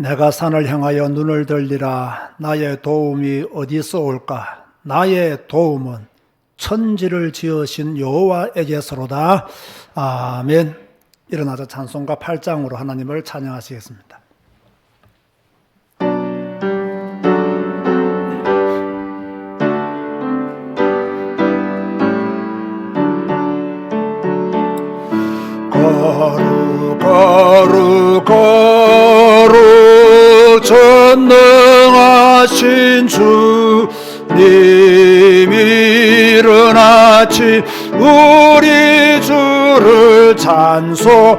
내가 산을 향하여 눈을 들리라. 나의 도움이 어디서 올까? 나의 도움은 천지를 지으신 여호와에게서로다. 아멘. 일어나자 찬송가 8장으로 하나님을 찬양하시겠습니다. 거룩 전능하신 주님 일어나시 우리 주를 찬송합니다.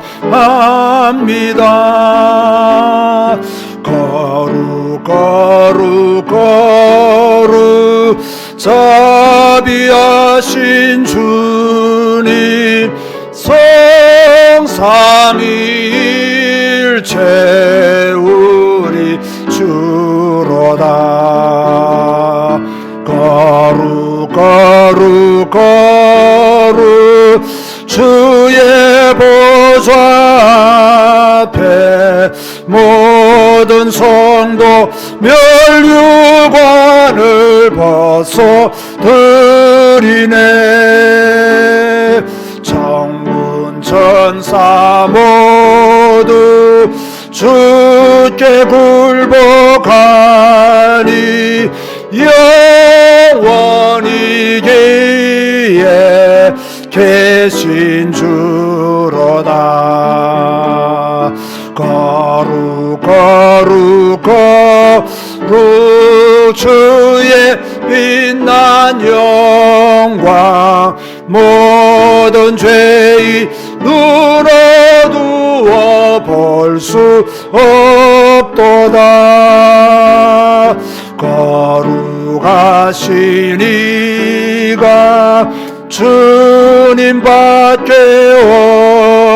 거룩 자비하신 주님 성삼위일체 우리 주로다. 거룩 주의 보좌 앞에 모든 성도 멸류관을 벗어 드리네. 천군 천사 모두 주께 굴복하니 영원히 기에 계신 주로다. 거룩 주의 빛난 영광 모든 죄의 눈어두어 볼 수 없도다. 거룩하신 이가 주님밖에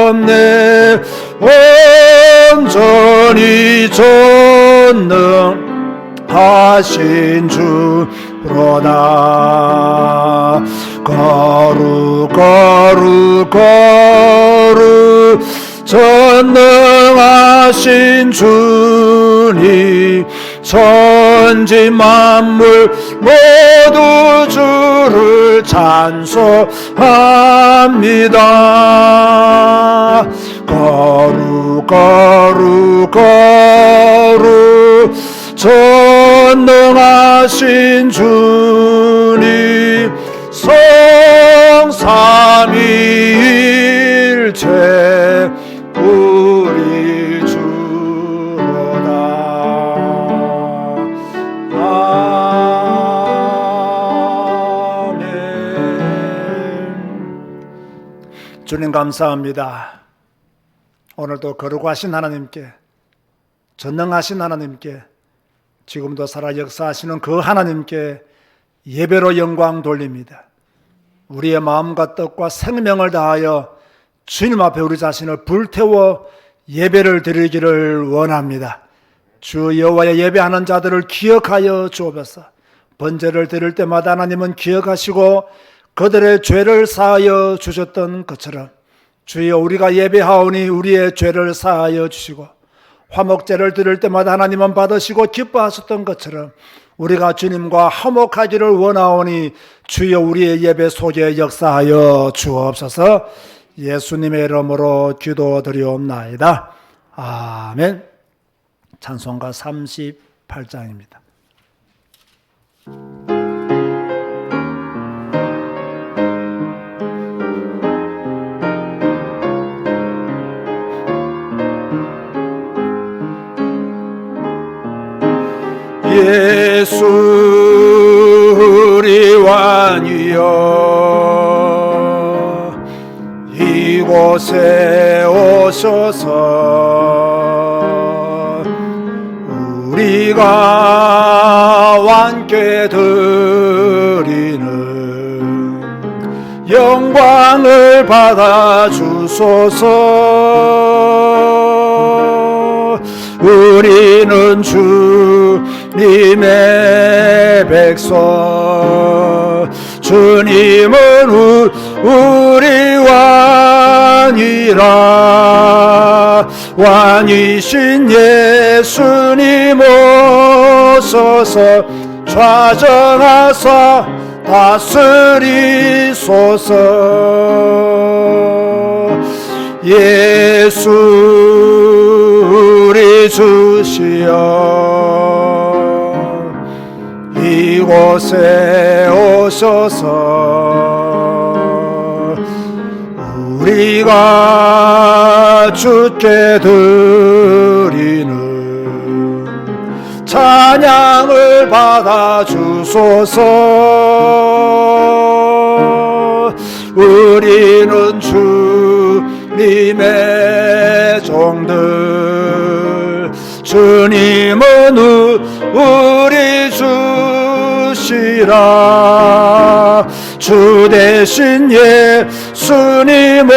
없네. 온전히 전능하신 주로다. 거룩 전능하신 주님 천지 만물 모두 주를 찬송합니다. 거룩 전능하신 주님 성삼위일체 우리 주로다. 아멘. 주님 감사합니다. 오늘도 거룩하신 하나님께, 전능하신 하나님께, 지금도 살아 역사하시는 그 하나님께 예배로 영광 돌립니다. 우리의 마음과 뜻과 생명을 다하여 주님 앞에 우리 자신을 불태워 예배를 드리기를 원합니다. 주 여호와의 예배하는 자들을 기억하여 주옵소서. 번제를 드릴 때마다 하나님은 기억하시고 그들의 죄를 사하여 주셨던 것처럼 주여 우리가 예배하오니 우리의 죄를 사하여 주시고 화목제를 드릴 때마다 하나님은 받으시고 기뻐하셨던 것처럼 우리가 주님과 화목하기를 원하오니 주여 우리의 예배 속에 역사하여 주옵소서. 예수님의 이름으로 기도드리옵나이다. 아멘. 찬송가 38장입니다. 예수 우리 왕이여 이곳에 오셔서 우리가 왕께 드리는 영광을 받아 주소서. 우리는 주님의 백성, 주님은 우리 왕이라. 왕이신 예수님 오소서 좌정하사 다스리소서. 예수 우리 주시여 이곳에 오셔서 우리가 주께 드리는 찬양을 받아 주소서. 우리는 주님의 종들, 주님은 우리 주시라. 주 대신 예수님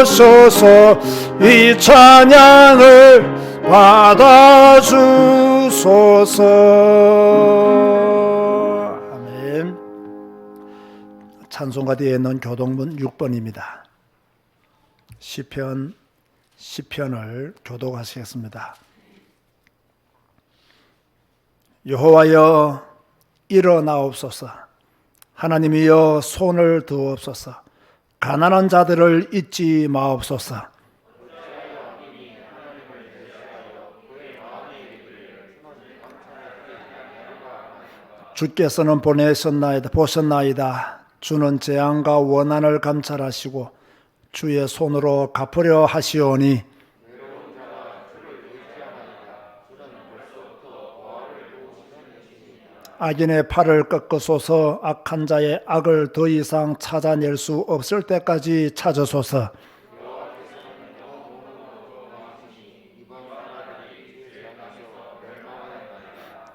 오셔서 이 찬양을 받아 주소서. 아멘. 찬송가 뒤에 있는 교독문 6번입니다. 시편을 교독하시겠습니다. 여호와여 일어나옵소서. 하나님이여 손을 드옵소서. 가난한 자들을 잊지 마옵소서. 주께서는 보셨나이다. 주는 재앙과 원한을 감찰하시고 주의 손으로 갚으려 하시오니 악인의 팔을 꺾으소서. 악한 자의 악을 더 이상 찾아낼 수 없을 때까지 찾으소서.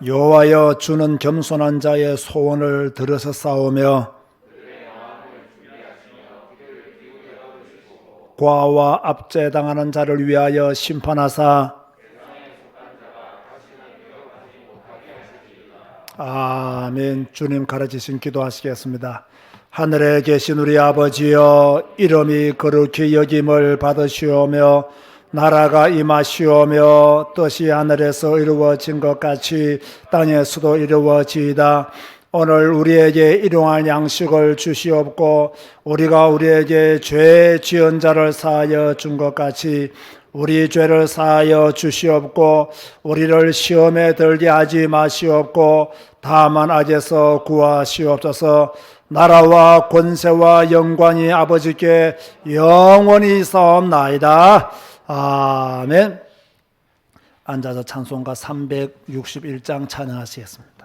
여호와여 주는 겸손한 자의 소원을 들으셨사오며 과와 압제당하는 자를 위하여 심판하사 아멘. 주님 가르치신 기도하시겠습니다. 하늘에 계신 우리 아버지여 이름이 거룩히 여김을 받으시오며 나라가 임하시오며 뜻이 하늘에서 이루어진 것 같이 땅에서도 이루어지이다. 오늘 우리에게 일용할 양식을 주시옵고 우리가 우리에게 죄 지은 자를 사하여 준 것 같이 우리 죄를 사하여 주시옵고 우리를 시험에 들게 하지 마시옵고 다만 악에서 구하시옵소서. 나라와 권세와 영광이 아버지께 영원히 있사옵나이다. 아멘. 앉아서 찬송가 361장 찬양하시겠습니다.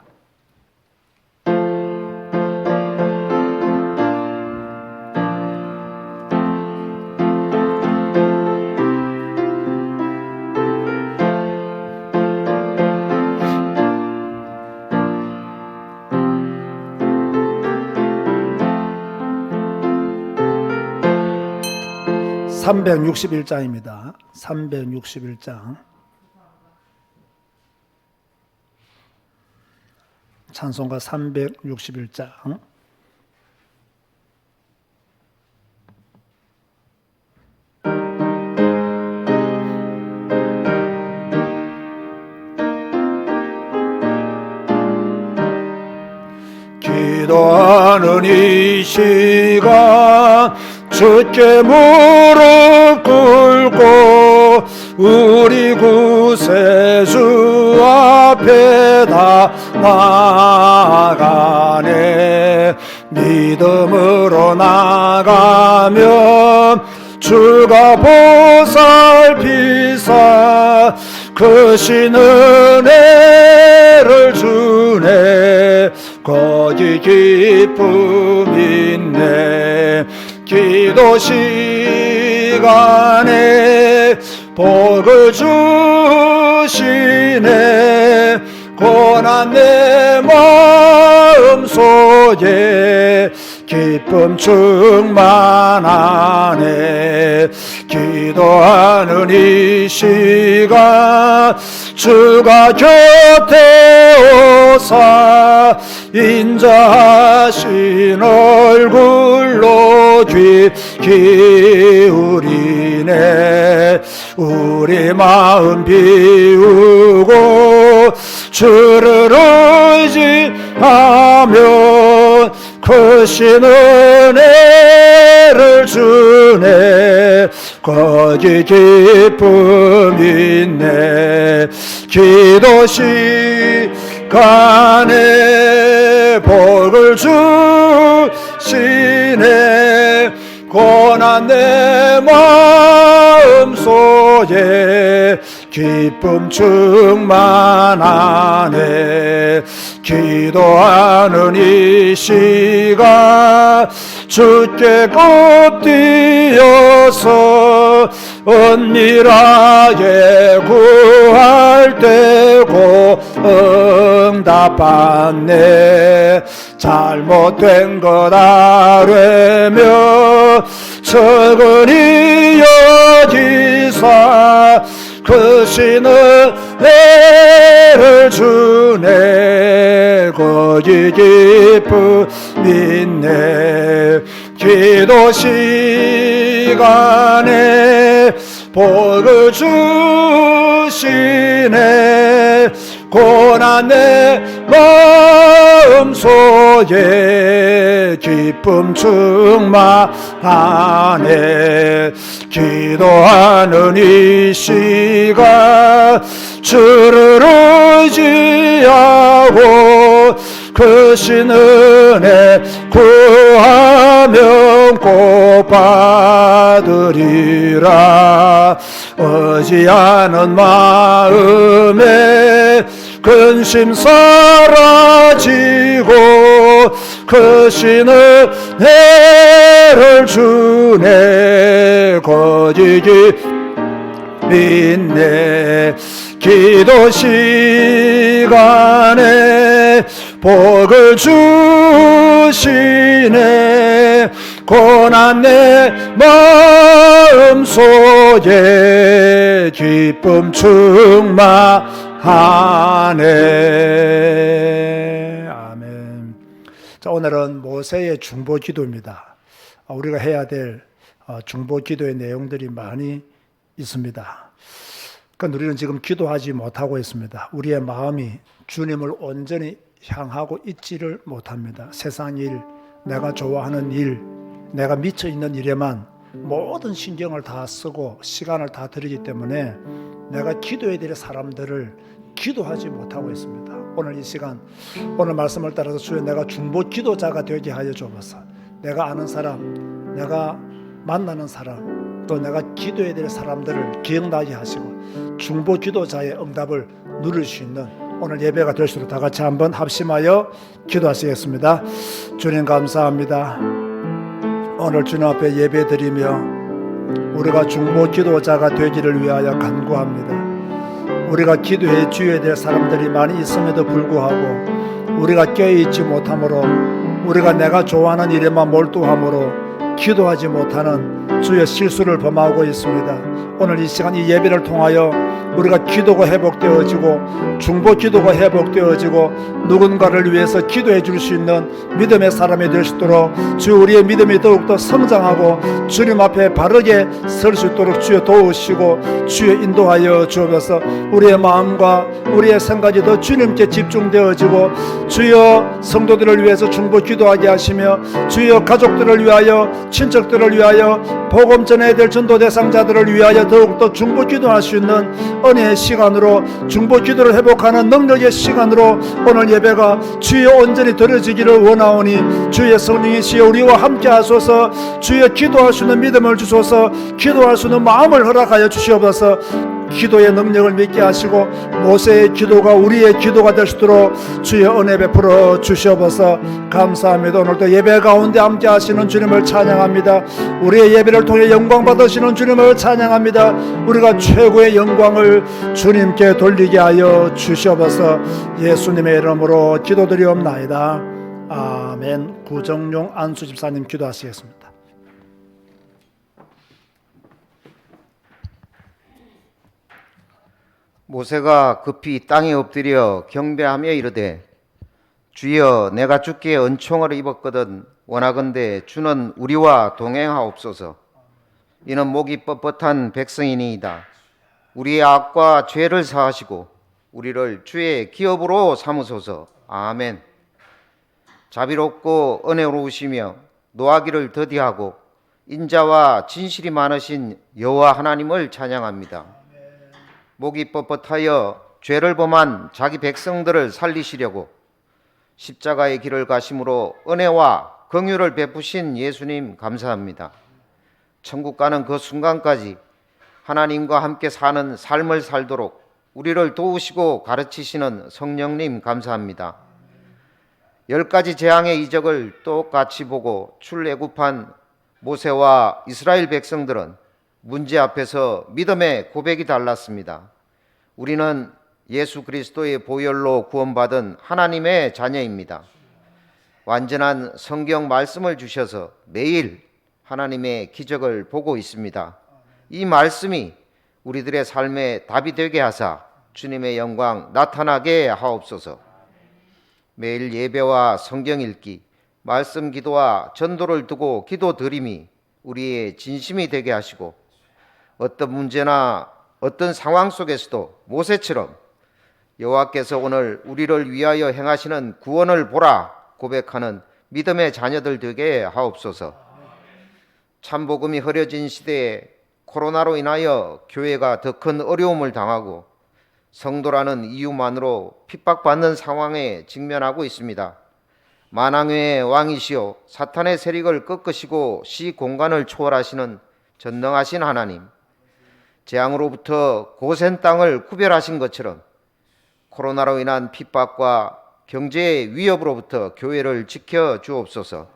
(361장입니다) 361장 찬송가 361장 기도하는 이 시간 주께 무릎 꿇고 우리 구세주 앞에 다 나아가네. 믿음으로 나가면 주가 보살피사 크신 은혜를 주네. 거기 기쁨 있네. 기도 시간에 복을 주시네. 고난 내 마음 속에 기쁨 충만하네. 기도하는 이 시간 주가 곁에 오사 인자하신 얼굴로 귀 기울이네. 우리 마음 비우고 주를 의지하면 크신 은혜를 주네. 거기 기쁨 있네. 기도 시간에 복을 주시네. 고난 내 마음 속에 기쁨 충만하네. 기도하는 이 시간 주께 엎드려서 은밀하게 구할 때고 응답받네. 잘못된 것 아뢰며 적은이 여기사 크신 은혜를 주네. 거기 기쁨 있네. 기도 시간에 복을 주시네. 고난 내 마음 속에 기쁨 충만하네. 기도하는 이 시간 주를 의지하고 크신 은혜 구하면 꼭 받으리라. 의지하는 마음에 근심 사라지고 크신 은혜를 주네. 거지기 믿네. 기도 시간에 복을 주시네. 고난 내 마음 속에 기쁨 충만하네. 아멘. 자, 오늘은 모세의 중보 기도입니다. 우리가 해야 될 중보 기도의 내용들이 많이 있습니다. 그러니까 우리는 지금 기도하지 못하고 있습니다. 우리의 마음이 주님을 온전히 향하고 있지를 못합니다. 세상 일, 내가 좋아하는 일, 내가 미쳐 있는 일에만 모든 신경을 다 쓰고 시간을 다 들이기 때문에 내가 기도해야 될 사람들을 기도하지 못하고 있습니다. 오늘 이 시간, 오늘 말씀을 따라서 주여 내가 중보 기도자가 되게 하여 주옵소서. 내가 아는 사람, 내가 만나는 사람, 또 내가 기도해야 될 사람들을 기억나게 하시고 중보 기도자의 응답을 누릴 수 있는 오늘 예배가 될 수 있도록 다 같이 한번 합심하여 기도하시겠습니다. 주님 감사합니다. 오늘 주님 앞에 예배 드리며 우리가 중보 기도자가 되기를 위하여 간구합니다. 우리가 기도해 주어야 될 사람들이 많이 있음에도 불구하고 우리가 깨어있지 못하므로, 우리가 내가 좋아하는 일에만 몰두하므로 기도하지 못하는 주의 실수를 범하고 있습니다. 오늘 이 시간 이 예배를 통하여 우리가 기도가 회복되어지고 중보 기도가 회복되어지고 누군가를 위해서 기도해 줄 수 있는 믿음의 사람이 될 수 있도록 주 우리의 믿음이 더욱더 성장하고 주님 앞에 바르게 설 수 있도록 주여 도우시고 주여 인도하여 주옵소서. 우리의 마음과 우리의 생각이 더 주님께 집중되어지고 주여 성도들을 위해서 중보 기도하게 하시며 주여 가족들을 위하여, 친척들을 위하여, 복음 전해야 될 전도 대상자들을 위하여 더욱더 중보 기도할 수 있는 은혜의 시간으로, 중보 기도를 회복하는 능력의 시간으로 오늘 예배가 주여 온전히 드려지기를 원하오니 주의 성령이시여 우리와 함께 하소서. 주여 기도할 수 있는 믿음을 주소서. 기도할 수 있는 마음을 허락하여 주시옵소서. 기도의 능력을 믿게 하시고 모세의 기도가 우리의 기도가 될 수 있도록 주의 은혜 베풀어 주시옵소서. 감사합니다. 오늘도 예배 가운데 함께 하시는 주님을 찬양합니다. 우리의 예배를 통해 영광 받으시는 주님을 찬양합니다. 우리가 최고의 영광을 주님께 돌리게 하여 주시옵소서. 예수님의 이름으로 기도드리옵나이다. 아멘. 구정용 안수 집사님 기도하시겠습니다. 모세가 급히 땅에 엎드려 경배하며 이르되 주여 내가 주께 은총을 입었거든 원하건대 주는 우리와 동행하옵소서. 이는 목이 뻣뻣한 백성이니이다. 우리의 악과 죄를 사하시고 우리를 주의 기업으로 삼으소서. 아멘. 자비롭고 은혜로우시며 노하기를 더디하고 인자와 진실이 많으신 여호와 하나님을 찬양합니다. 목이 뻣뻣하여 죄를 범한 자기 백성들을 살리시려고 십자가의 길을 가심으로 은혜와 긍휼을 베푸신 예수님 감사합니다. 천국 가는 그 순간까지 하나님과 함께 사는 삶을 살도록 우리를 도우시고 가르치시는 성령님 감사합니다. 10가지 재앙의 이적을 똑같이 보고 출애굽한 모세와 이스라엘 백성들은 문제 앞에서 믿음의 고백이 달랐습니다. 우리는 예수 그리스도의 보혈로 구원받은 하나님의 자녀입니다. 완전한 성경 말씀을 주셔서 매일 하나님의 기적을 보고 있습니다. 이 말씀이 우리들의 삶에 답이 되게 하사 주님의 영광 나타나게 하옵소서. 매일 예배와 성경 읽기, 말씀 기도와 전도를 두고 기도 드림이 우리의 진심이 되게 하시고 어떤 문제나 어떤 상황 속에서도 모세처럼 여호와께서 오늘 우리를 위하여 행하시는 구원을 보라 고백하는 믿음의 자녀들 되게 하옵소서. 참복음이 흐려진 시대에 코로나로 인하여 교회가 더 큰 어려움을 당하고 성도라는 이유만으로 핍박받는 상황에 직면하고 있습니다. 만왕의 왕이시오 사탄의 세력을 꺾으시고 시공간을 초월하시는 전능하신 하나님, 재앙으로부터 고센 땅을 구별하신 것처럼 코로나로 인한 핍박과 경제의 위협으로부터 교회를 지켜 주옵소서.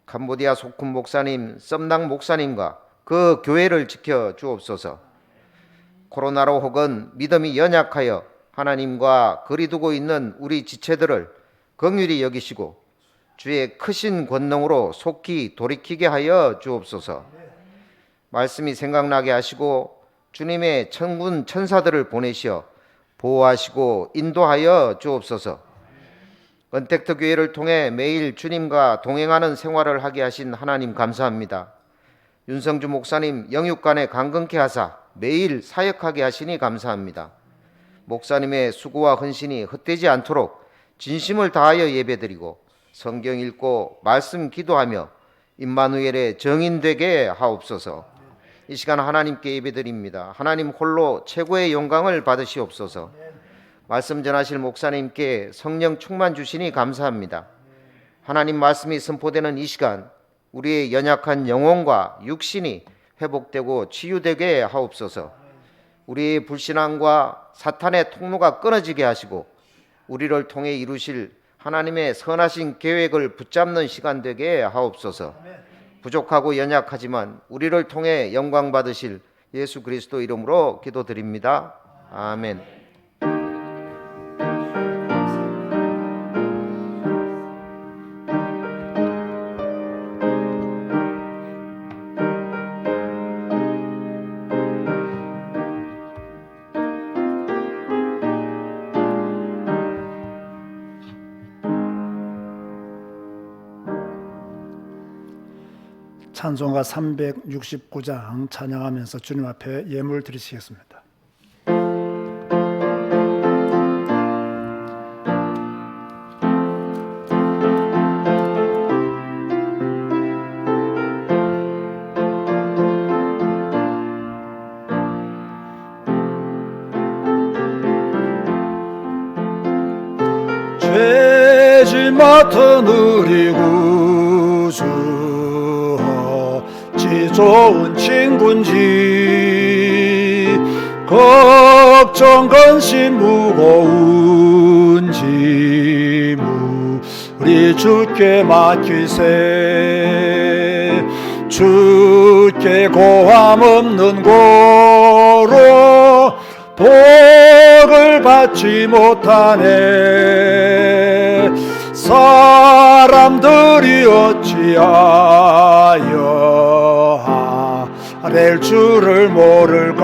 캄보디아 소쿤 목사님, 썸낭 목사님과 그 교회를 지켜 주옵소서. 코로나로 혹은 믿음이 연약하여 하나님과 거리 두고 있는 우리 지체들을 긍휼히 여기시고 주의 크신 권능으로 속히 돌이키게 하여 주옵소서. 말씀이 생각나게 하시고 주님의 천군 천사들을 보내시어 보호하시고 인도하여 주옵소서. 언택트 교회를 통해 매일 주님과 동행하는 생활을 하게 하신 하나님 감사합니다. 윤성주 목사님 영육간에 강건케 하사 매일 사역하게 하시니 감사합니다. 목사님의 수고와 헌신이 헛되지 않도록 진심을 다하여 예배드리고 성경 읽고 말씀 기도하며 임마누엘의 정인되게 하옵소서. 이 시간 하나님께 예배드립니다. 하나님 홀로 최고의 영광을 받으시옵소서. 말씀 전하실 목사님께 성령 충만 주시니 감사합니다. 하나님 말씀이 선포되는 이 시간 우리의 연약한 영혼과 육신이 회복되고 치유되게 하옵소서. 우리의 불신앙과 사탄의 통로가 끊어지게 하시고 우리를 통해 이루실 하나님의 선하신 계획을 붙잡는 시간 되게 하옵소서. 부족하고 연약하지만 우리를 통해 영광 받으실 예수 그리스도 이름으로 기도드립니다. 아멘. 찬송가 369장 찬양하면서 주님 앞에 예물 드리시겠습니다. 죄짐 맡은 우리 구주 좋은 친구인지 걱정 근심 무거운지 우리 주께 맡기세. 주께 고함 없는 고로 복을 받지 못하네. 사람들이 어찌하여 아랠 줄을 모를까.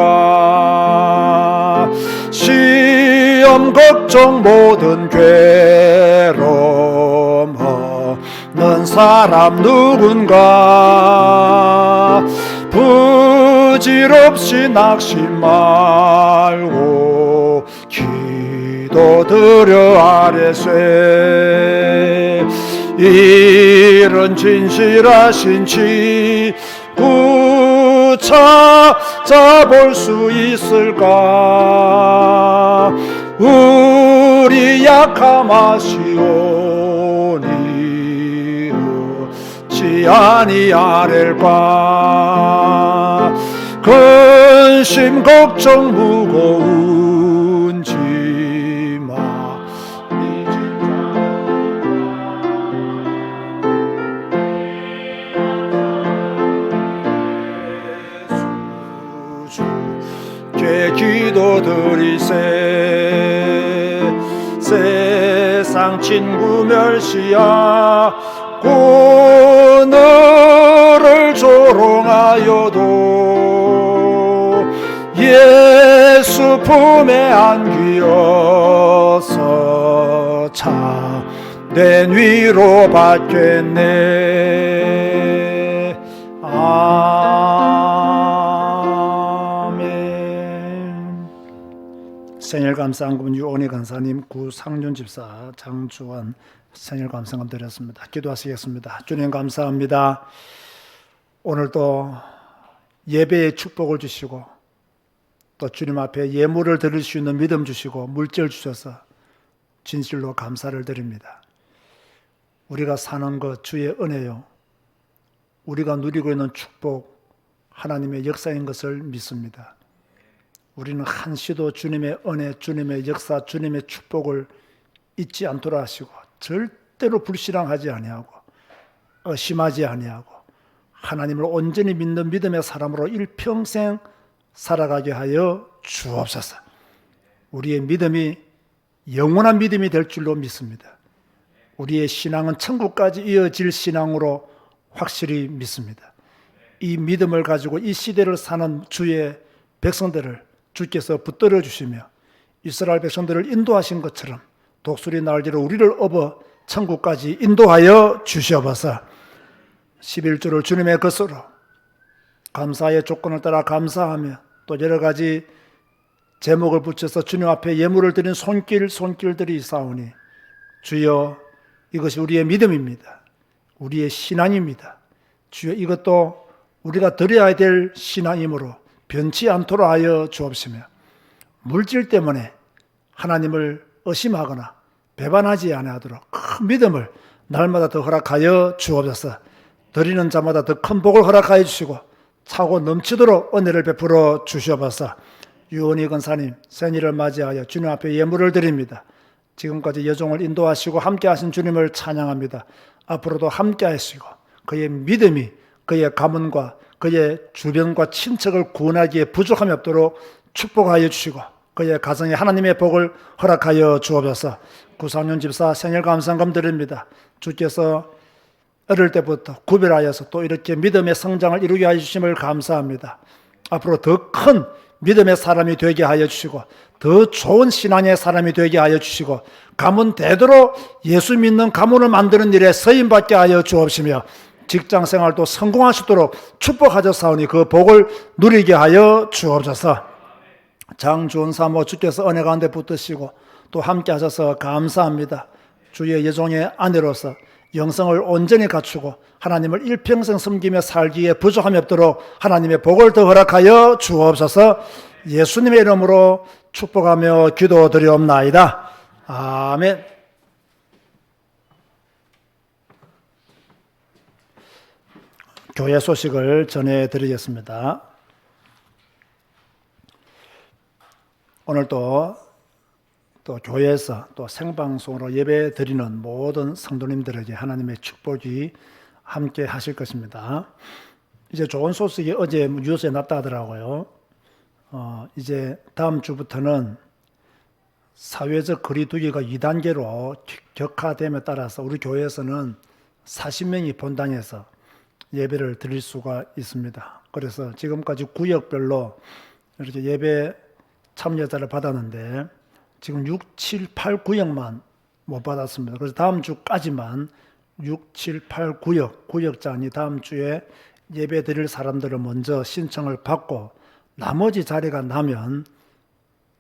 시험 걱정 모든 괴로움 없는 사람 누군가. 부질없이 낙심 말고 기도드려 아뢰세. 이런 진실하신 지구 찾아볼 수 있을까? 우리 약함하시오니 어찌 아니하렐까? 근심 걱정 무거운 짐아 네 주께 기도드리세. 세상 친구 멸시하고 너를 조롱하여도 예수 품에 안기어서 참된 위로 받겠네. 아멘. 생일 감사한금 유원희 간사님, 구상륜 집사, 장주환 생일 감사금 드렸습니다. 기도하시겠습니다. 주님 감사합니다. 오늘도 예배의 축복을 주시고 또 주님 앞에 예물을 드릴 수 있는 믿음 주시고 물질 주셔서 진실로 감사를 드립니다. 우리가 사는 것 주의 은혜요, 우리가 누리고 있는 축복 하나님의 역사인 것을 믿습니다. 우리는 한시도 주님의 은혜, 주님의 역사, 주님의 축복을 잊지 않도록 하시고 절대로 불신앙하지 아니하고 의심하지 아니하고 하나님을 온전히 믿는 믿음의 사람으로 일평생 살아가게 하여 주옵소서. 우리의 믿음이 영원한 믿음이 될 줄로 믿습니다. 우리의 신앙은 천국까지 이어질 신앙으로 확실히 믿습니다. 이 믿음을 가지고 이 시대를 사는 주의 백성들을 주께서 붙들어 주시며 이스라엘 백성들을 인도하신 것처럼 독수리 날개로 우리를 업어 천국까지 인도하여 주시옵소서. 11조를 주님의 것으로 감사의 조건을 따라 감사하며 또 여러 가지 제목을 붙여서 주님 앞에 예물을 드린 손길들이 있사오니 주여 이것이 우리의 믿음입니다. 우리의 신앙입니다. 주여 이것도 우리가 드려야 될 신앙이므로 변치 않도록 하여 주옵시며 물질 때문에 하나님을 의심하거나 배반하지 아니하도록 큰 믿음을 날마다 더 허락하여 주옵소서. 드리는 자마다 더 큰 복을 허락하여 주시고 차고 넘치도록 은혜를 베풀어 주시옵소서. 유원희 권사님 생일을 맞이하여 주님 앞에 예물을 드립니다. 지금까지 여종을 인도하시고 함께 하신 주님을 찬양합니다. 앞으로도 함께 하시고 그의 믿음이 그의 가문과 그의 주변과 친척을 구원하기에 부족함이 없도록 축복하여 주시고 그의 가정에 하나님의 복을 허락하여 주옵소서. 구상윤 집사 생일 감사금 드립니다. 주께서 어릴 때부터 구별하여서 또 이렇게 믿음의 성장을 이루게 하여 주심을 감사합니다. 앞으로 더 큰 믿음의 사람이 되게 하여 주시고 더 좋은 신앙의 사람이 되게 하여 주시고 가문 대대로 예수 믿는 가문을 만드는 일에 서임받게 하여 주옵시며 직장 생활도 성공하시도록 축복하셨사오니 그 복을 누리게 하여 주옵소서. 장주원 사모 주께서 은혜 가운데 붙드시고 또 함께 하셔서 감사합니다. 주의 여종의 아내로서 영성을 온전히 갖추고 하나님을 일평생 섬기며 살기에 부족함이 없도록 하나님의 복을 더 허락하여 주옵소서. 예수님의 이름으로 축복하며 기도드리옵나이다. 아멘. 교회 소식을 전해드리겠습니다. 오늘도 또 교회에서 또 생방송으로 예배 드리는 모든 성도님들에게 하나님의 축복이 함께 하실 것입니다. 이제 좋은 소식이 어제 뉴스에 났다 하더라고요. 이제 다음 주부터는 사회적 거리두기가 2단계로 격화됨에 따라서 우리 교회에서는 40명이 본당에서 예배를 드릴 수가 있습니다. 그래서 지금까지 구역별로 이렇게 예배 참여자를 받았는데 지금 6, 7, 8 구역만 못 받았습니다. 그래서 다음 주까지만 6, 7, 8 구역장이 다음 주에 예배 드릴 사람들은 먼저 신청을 받고 나머지 자리가 나면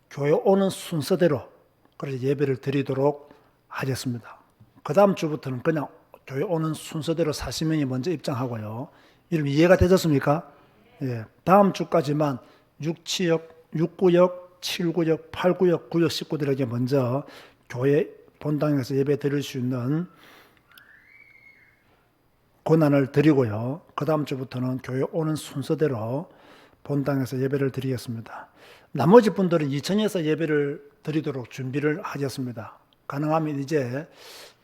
교회 오는 순서대로 그래서 예배를 드리도록 하겠습니다. 그 다음 주부터는 그냥 교회 오는 순서대로 40명이 먼저 입장하고요. 이름 이해가 되셨습니까? 예. 다음 주까지만 6구역, 7구역, 8구역, 9역 식구들에게 먼저 교회 본당에서 예배 드릴 수 있는 권한을 드리고요. 그 다음 주부터는 교회 오는 순서대로 본당에서 예배를 드리겠습니다. 나머지 분들은 2층에서 예배를 드리도록 준비를 하겠습니다. 가능하면 이제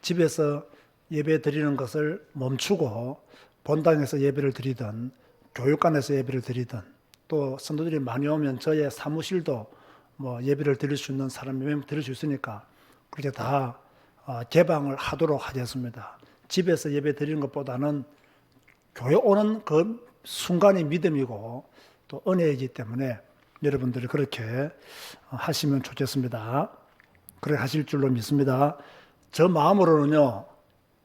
집에서 예배 드리는 것을 멈추고 본당에서 예배를 드리든 교육관에서 예배를 드리든 또 성도들이 많이 오면 저의 사무실도 뭐 예배를 드릴 수 있는 사람이 몇 명 드릴 수 있으니까 그렇게 다 개방을 하도록 하겠습니다. 집에서 예배 드리는 것보다는 교회 오는 그 순간이 믿음이고 또 은혜이기 때문에 여러분들이 그렇게 하시면 좋겠습니다. 그렇게 하실 줄로 믿습니다. 저 마음으로는요,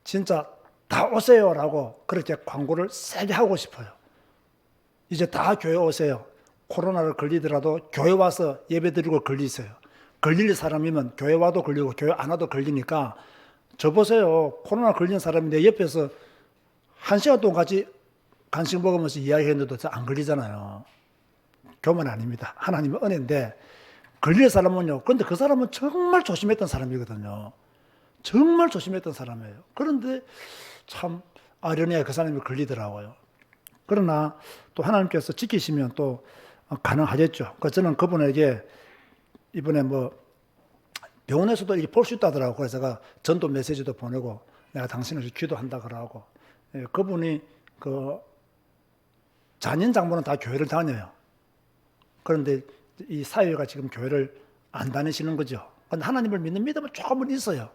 진짜 다 오세요라고 그렇게 광고를 세게 하고 싶어요. 이제 다 교회 오세요. 코로나를 걸리더라도 교회 와서 예배 드리고 걸리세요. 걸릴 사람이면 교회 와도 걸리고 교회 안 와도 걸리니까 저 보세요. 코로나 걸린 사람이 내 옆에서 1시간 동안 같이 간식 먹으면서 이야기했는데도 안 걸리잖아요. 교만 아닙니다. 하나님의 은혜인데 걸릴 사람은요. 그런데 그 사람은 정말 조심했던 사람이거든요. 정말 조심했던 사람이에요. 그런데 참 아련해 그 사람이 걸리더라고요. 그러나 또 하나님께서 지키시면 또 가능하겠죠. 저는 그분에게 이번에 뭐 병원에서도 이렇게 볼 수 있다더라고요. 그래서 제가 전도 메시지도 보내고 내가 당신을 기도한다 그러고 그분이 그 잔인 장모는 다 교회를 다녀요. 그런데 이 사회가 지금 교회를 안 다니시는 거죠. 그런데 하나님을 믿는 믿음은 조금은 있어요.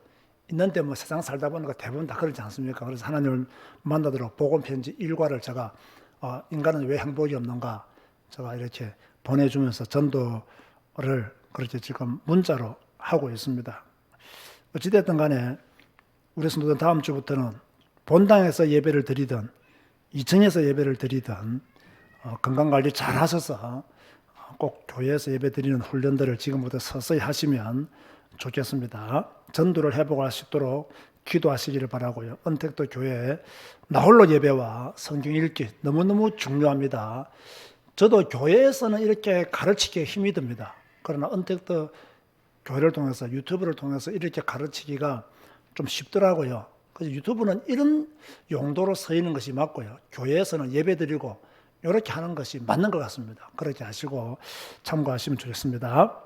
있는데 뭐 세상 살다 보니까 대부분 다 그러지 않습니까? 그래서 하나님을 만나도록 복음 편지 일과를 제가 인간은 왜 행복이 없는가 제가 이렇게 보내주면서 전도를 그렇게 지금 문자로 하고 있습니다. 어찌됐든 간에 우리 성도들 다음 주부터는 본당에서 예배를 드리든 2층에서 예배를 드리든 건강관리 잘 하셔서 꼭 교회에서 예배 드리는 훈련들을 지금부터 서서히 하시면 좋겠습니다. 전도를 회복할 수 있도록 기도하시기를 바라고요. 언택도 교회 나홀로 예배와 성경 읽기 너무너무 중요합니다. 저도 교회에서는 이렇게 가르치기에 힘이 듭니다. 그러나 언택도 교회를 통해서 유튜브를 통해서 이렇게 가르치기가 좀 쉽더라고요. 그래서 유튜브는 이런 용도로 쓰이는 것이 맞고요. 교회에서는 예배드리고 이렇게 하는 것이 맞는 것 같습니다. 그렇게 하시고 참고하시면 좋겠습니다.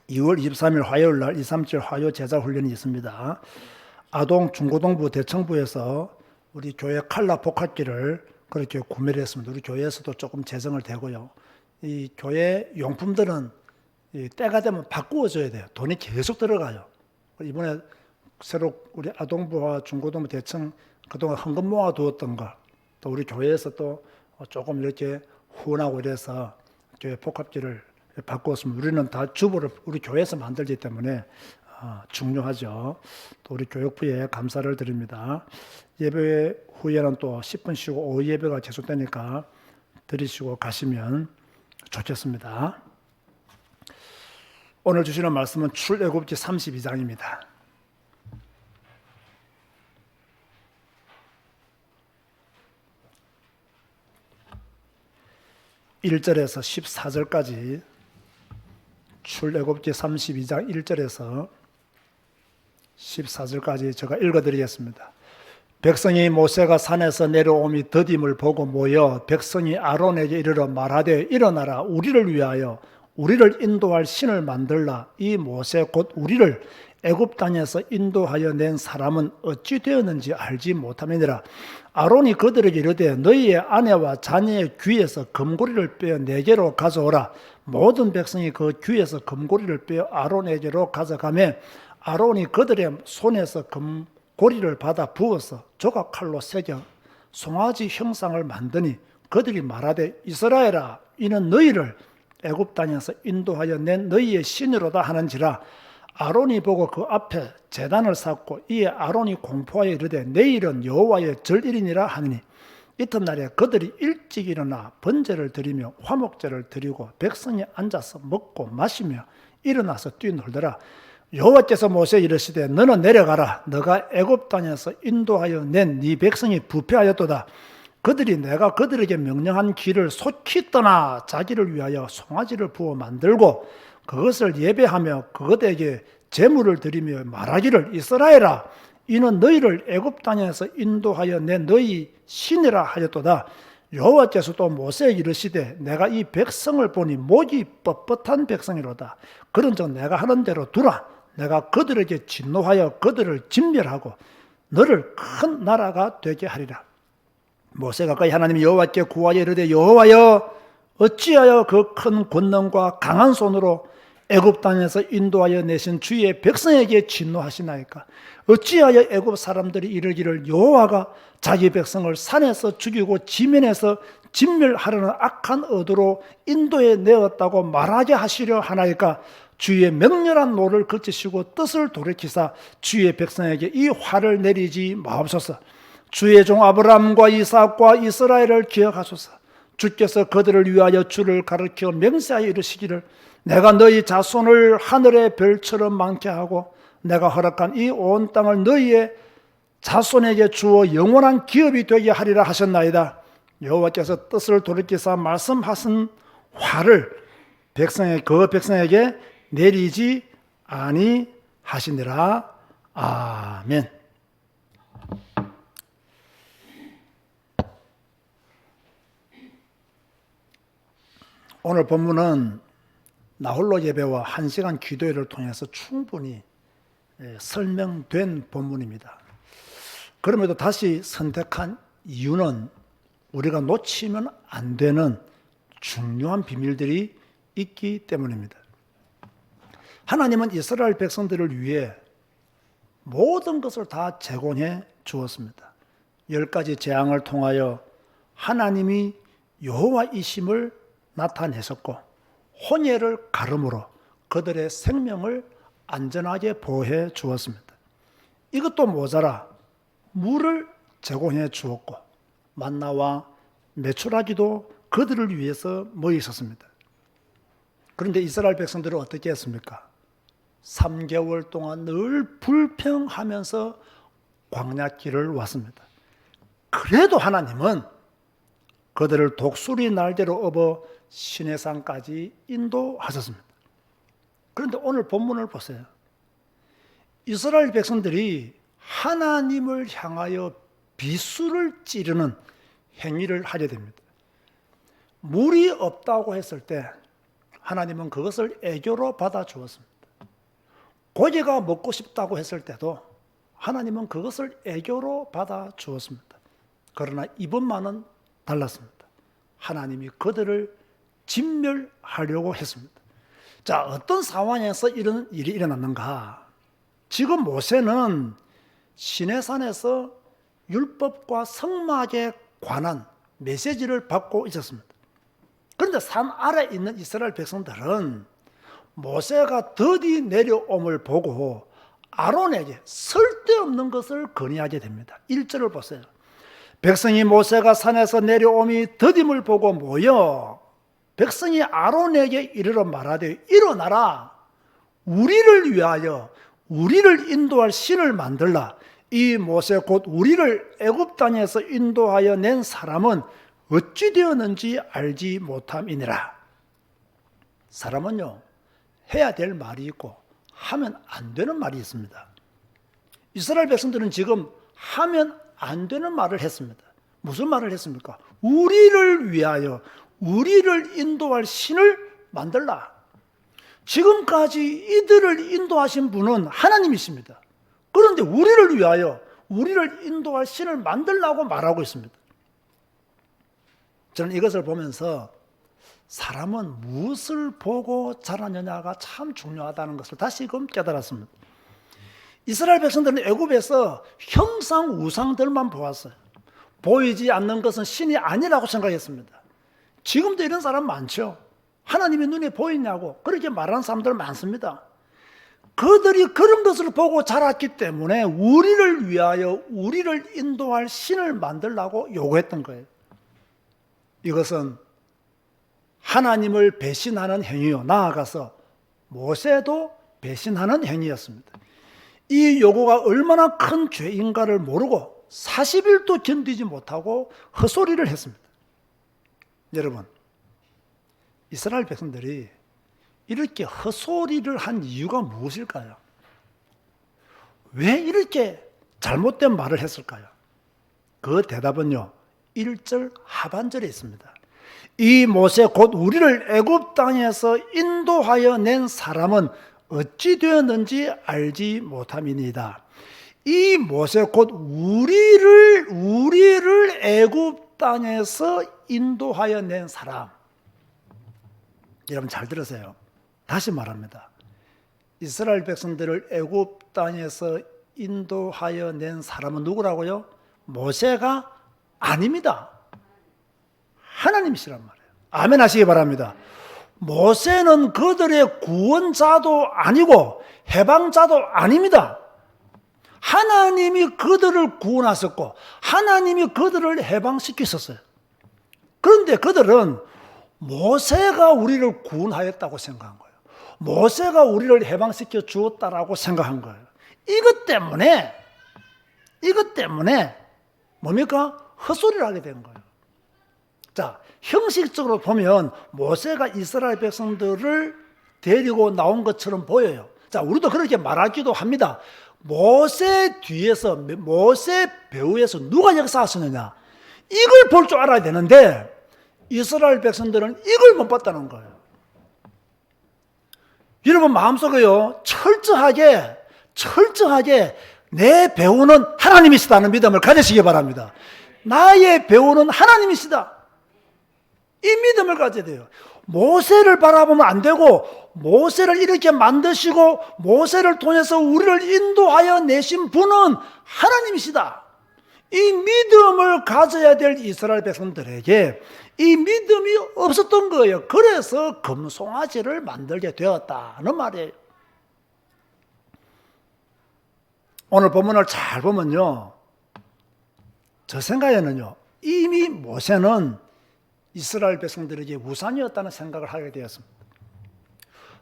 2월 23일 화요일 날 2, 3절 화요 제자 훈련이 있습니다. 아동 중고등부 대청부에서 우리 교회 칼라 복합기를 그렇게 구매를 했습니다. 우리 교회에서도 조금 재정을 대고요. 이 교회 용품들은 때가 되면 바꾸어줘야 돼요. 돈이 계속 들어가요. 이번에 새로 우리 아동부와 중고등부 대청 그동안 헌금 모아두었던 거, 또 우리 교회에서 또 조금 이렇게 후원하고 이래서 교회 복합기를 바꾸었습니다. 우리는 다 주보를 우리 교회에서 만들기 때문에 중요하죠. 또 우리 교육부에 감사를 드립니다. 예배 후에는 또 10분 쉬고 오후 예배가 계속되니까 드리시고 가시면 좋겠습니다. 오늘 주시는 말씀은 출애굽기 32장입니다. 1절에서 14절까지 출애굽기 32장 1절에서 14절까지 제가 읽어드리겠습니다. 백성이 모세가 산에서 내려옴이 더딤을 보고 모여 백성이 아론에게 이르러 말하되 일어나라 우리를 위하여 우리를 인도할 신을 만들라. 이 모세 곧 우리를 애굽 땅에서 인도하여 낸 사람은 어찌 되었는지 알지 못함이니라. 아론이 그들에게 이르되 너희의 아내와 자녀의 귀에서 금고리를 빼어 내게로 가져오라. 모든 백성이 그 귀에서 금고리를 빼어 아론에게로 가져가며 아론이 그들의 손에서 금고리를 받아 부어서 조각칼로 새겨 송아지 형상을 만드니 그들이 말하되 이스라엘아 이는 너희를 애굽 땅에서 인도하여 낸 너희의 신이로다 하는지라. 아론이 보고 그 앞에 제단을 쌓고 이에 아론이 공포하여 이르되 내일은 여호와의 절일이니라 하니 이튿날에 그들이 일찍 일어나 번제를 드리며 화목제를 드리고 백성이 앉아서 먹고 마시며 일어나서 뛰놀더라. 여호와께서 모세에 이르시되 너는 내려가라. 너가 애굽 땅에서 인도하여 낸 네 백성이 부패하였도다. 그들이 내가 그들에게 명령한 길을 속히 떠나 자기를 위하여 송아지를 부어 만들고 그것을 예배하며 그것에게 제물을 드리며 말하기를 이스라엘아 이는 너희를 애굽 땅에서 인도하여 낸 너희 신이라 하였도다. 여호와께서 또 모세에게 이르시되 내가 이 백성을 보니 목이 뻣뻣한 백성이로다. 그런즉 내가 하는 대로 두라. 내가 그들에게 진노하여 그들을 진멸하고 너를 큰 나라가 되게 하리라. 모세가 그의 하나님 여호와께 구하여 이르되 여호와여 어찌하여 그 큰 권능과 강한 손으로 애굽 땅에서 인도하여 내신 주의 백성에게 진노하시나이까? 어찌하여 애굽 사람들이 이르기를 여호와가 자기 백성을 산에서 죽이고 지면에서 진멸하려는 악한 의도로 인도에 내었다고 말하게 하시려 하나이까? 주의 맹렬한 노를 그치시고 뜻을 돌이키사 주의 백성에게 이 화를 내리지 마옵소서. 주의 종 아브라함과 이삭과 이스라엘을 기억하소서. 주께서 그들을 위하여 주를 가르쳐 맹세하여 이르시기를 내가 너희 자손을 하늘의 별처럼 많게 하고 내가 허락한 이 온 땅을 너희의 자손에게 주어 영원한 기업이 되게 하리라 하셨나이다. 여호와께서 뜻을 돌이키사 말씀하신 화를 그 백성에게 내리지 아니하시니라. 아멘. 오늘 본문은 나홀로 예배와 1시간 기도회를 통해서 충분히 설명된 본문입니다. 그럼에도 다시 선택한 이유는 우리가 놓치면 안 되는 중요한 비밀들이 있기 때문입니다. 하나님은 이스라엘 백성들을 위해 모든 것을 다 제공해 주었습니다. 10가지 재앙을 통하여 하나님이 여호와이심을 나타내셨고 혼예를 가름으로 그들의 생명을 안전하게 보호해 주었습니다. 이것도 모자라 물을 제공해 주었고 만나와 메추라기도 그들을 위해서 모여 있었습니다. 그런데 이스라엘 백성들은 어떻게 했습니까? 3개월 동안 늘 불평하면서 광야길을 왔습니다. 그래도 하나님은 그들을 독수리 날개로 업어 시내산까지 인도하셨습니다. 그런데 오늘 본문을 보세요. 이스라엘 백성들이 하나님을 향하여 비수를 찌르는 행위를 하게 됩니다. 물이 없다고 했을 때 하나님은 그것을 애교로 받아 주었습니다. 고기가 먹고 싶다고 했을 때도 하나님은 그것을 애교로 받아 주었습니다. 그러나 이번만은 달랐습니다. 하나님이 그들을 진멸하려고 했습니다. 자, 어떤 상황에서 이런 일이 일어났는가? 지금 모세는 시내산에서 율법과 성막에 관한 메시지를 받고 있었습니다. 그런데 산 아래 있는 이스라엘 백성들은 모세가 더디 내려옴을 보고 아론에게 쓸데없는 것을 건의하게 됩니다. 1절을 보세요. 백성이 모세가 산에서 내려옴이 더딤을 보고 모여 백성이 아론에게 이르러 말하되 일어나라. 우리를 위하여 우리를 인도할 신을 만들라. 이 모세 곧 우리를 애굽 땅에서 인도하여 낸 사람은 어찌 되었는지 알지 못함이니라. 사람은요 해야 될 말이 있고 하면 안 되는 말이 있습니다. 이스라엘 백성들은 지금 하면 안 되는 말을 했습니다. 무슨 말을 했습니까? 우리를 위하여 우리를 인도할 신을 만들라. 지금까지 이들을 인도하신 분은 하나님이십니다. 그런데 우리를 위하여 우리를 인도할 신을 만들라고 말하고 있습니다. 저는 이것을 보면서 사람은 무엇을 보고 자라느냐가 참 중요하다는 것을 다시금 깨달았습니다. 이스라엘 백성들은 애굽에서 형상 우상들만 보았어요. 보이지 않는 것은 신이 아니라고 생각했습니다. 지금도 이런 사람 많죠. 하나님의 눈에 보이냐고 그렇게 말하는 사람들 많습니다. 그들이 그런 것을 보고 자랐기 때문에 우리를 위하여 우리를 인도할 신을 만들라고 요구했던 거예요. 이것은 하나님을 배신하는 행위요. 나아가서 모세도 배신하는 행위였습니다. 이 요구가 얼마나 큰 죄인가를 모르고 40일도 견디지 못하고 헛소리를 했습니다. 여러분, 이스라엘 백성들이 이렇게 헛소리를 한 이유가 무엇일까요? 왜 이렇게 잘못된 말을 했을까요? 그 대답은요, 1절 하반절에 있습니다. 이 모세 곧 우리를 애굽 땅에서 인도하여 낸 사람은 어찌 되었는지 알지 못함이니이다. 이 모세 곧 우리를 애굽 땅에서 인도하여 낸 사람. 여러분 잘 들으세요. 다시 말합니다. 이스라엘 백성들을 애굽 땅에서 인도하여 낸 사람은 누구라고요? 모세가 아닙니다. 하나님이시란 말이에요. 아멘 하시기 바랍니다. 모세는 그들의 구원자도 아니고 해방자도 아닙니다. 하나님이 그들을 구원하셨고 하나님이 그들을 해방시키셨어요. 그런데 그들은 모세가 우리를 구원하였다고 생각한 거예요. 모세가 우리를 해방시켜 주었다라고 생각한 거예요. 이것 때문에 뭡니까? 헛소리를 하게 된 거예요. 자, 형식적으로 보면 모세가 이스라엘 백성들을 데리고 나온 것처럼 보여요. 자, 우리도 그렇게 말하기도 합니다. 모세 뒤에서, 모세 배후에서 누가 역사하셨느냐? 이걸 볼 줄 알아야 되는데 이스라엘 백성들은 이걸 못 봤다는 거예요. 여러분 마음속에요, 철저하게 내 배우는 하나님이시다는 믿음을 가지시기 바랍니다. 나의 배우는 하나님이시다. 이 믿음을 가져야 돼요. 모세를 바라보면 안 되고 모세를 이렇게 만드시고 모세를 통해서 우리를 인도하여 내신 분은 하나님이시다. 이 믿음을 가져야 될 이스라엘 백성들에게 이 믿음이 없었던 거예요. 그래서 금송아지를 만들게 되었다는 말이에요. 오늘 본문을 잘 보면요, 저 생각에는요, 이미 모세는 이스라엘 백성들에게 우상이었다는 생각을 하게 되었습니다.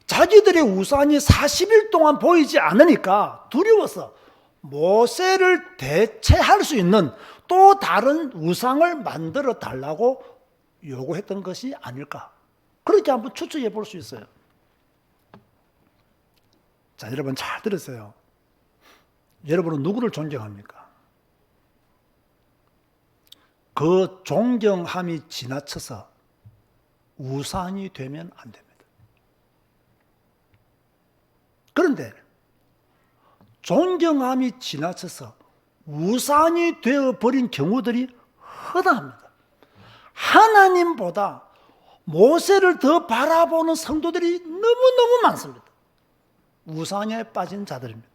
자기들의 우상이 40일 동안 보이지 않으니까 두려워서 모세를 대체할 수 있는 또 다른 우상을 만들어 달라고 요구했던 것이 아닐까, 그렇게 한번 추측해 볼 수 있어요. 자, 여러분 잘 들으세요. 여러분은 누구를 존경합니까? 그 존경함이 지나쳐서 우상이 되면 안 됩니다. 그런데 존경함이 지나쳐서 우상이 되어버린 경우들이 허다합니다. 하나님보다 모세를 더 바라보는 성도들이 너무너무 많습니다. 우상에 빠진 자들입니다.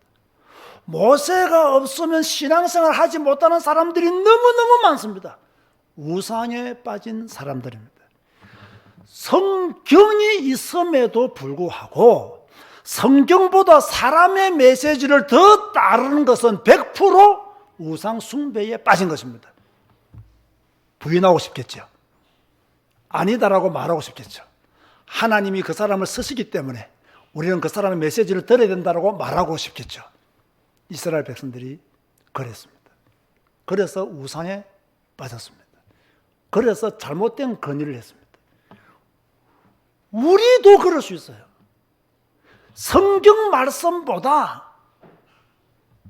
모세가 없으면 신앙생활 하지 못하는 사람들이 너무너무 많습니다. 우상에 빠진 사람들입니다. 성경이 있음에도 불구하고 성경보다 사람의 메시지를 더 따르는 것은 100% 우상 숭배에 빠진 것입니다. 부인하고 싶겠죠. 아니다라고 말하고 싶겠죠. 하나님이 그 사람을 쓰시기 때문에 우리는 그 사람의 메시지를 들어야 된다고 말하고 싶겠죠. 이스라엘 백성들이 그랬습니다. 그래서 우상에 빠졌습니다. 그래서 잘못된 건의를 했습니다. 우리도 그럴 수 있어요. 성경 말씀보다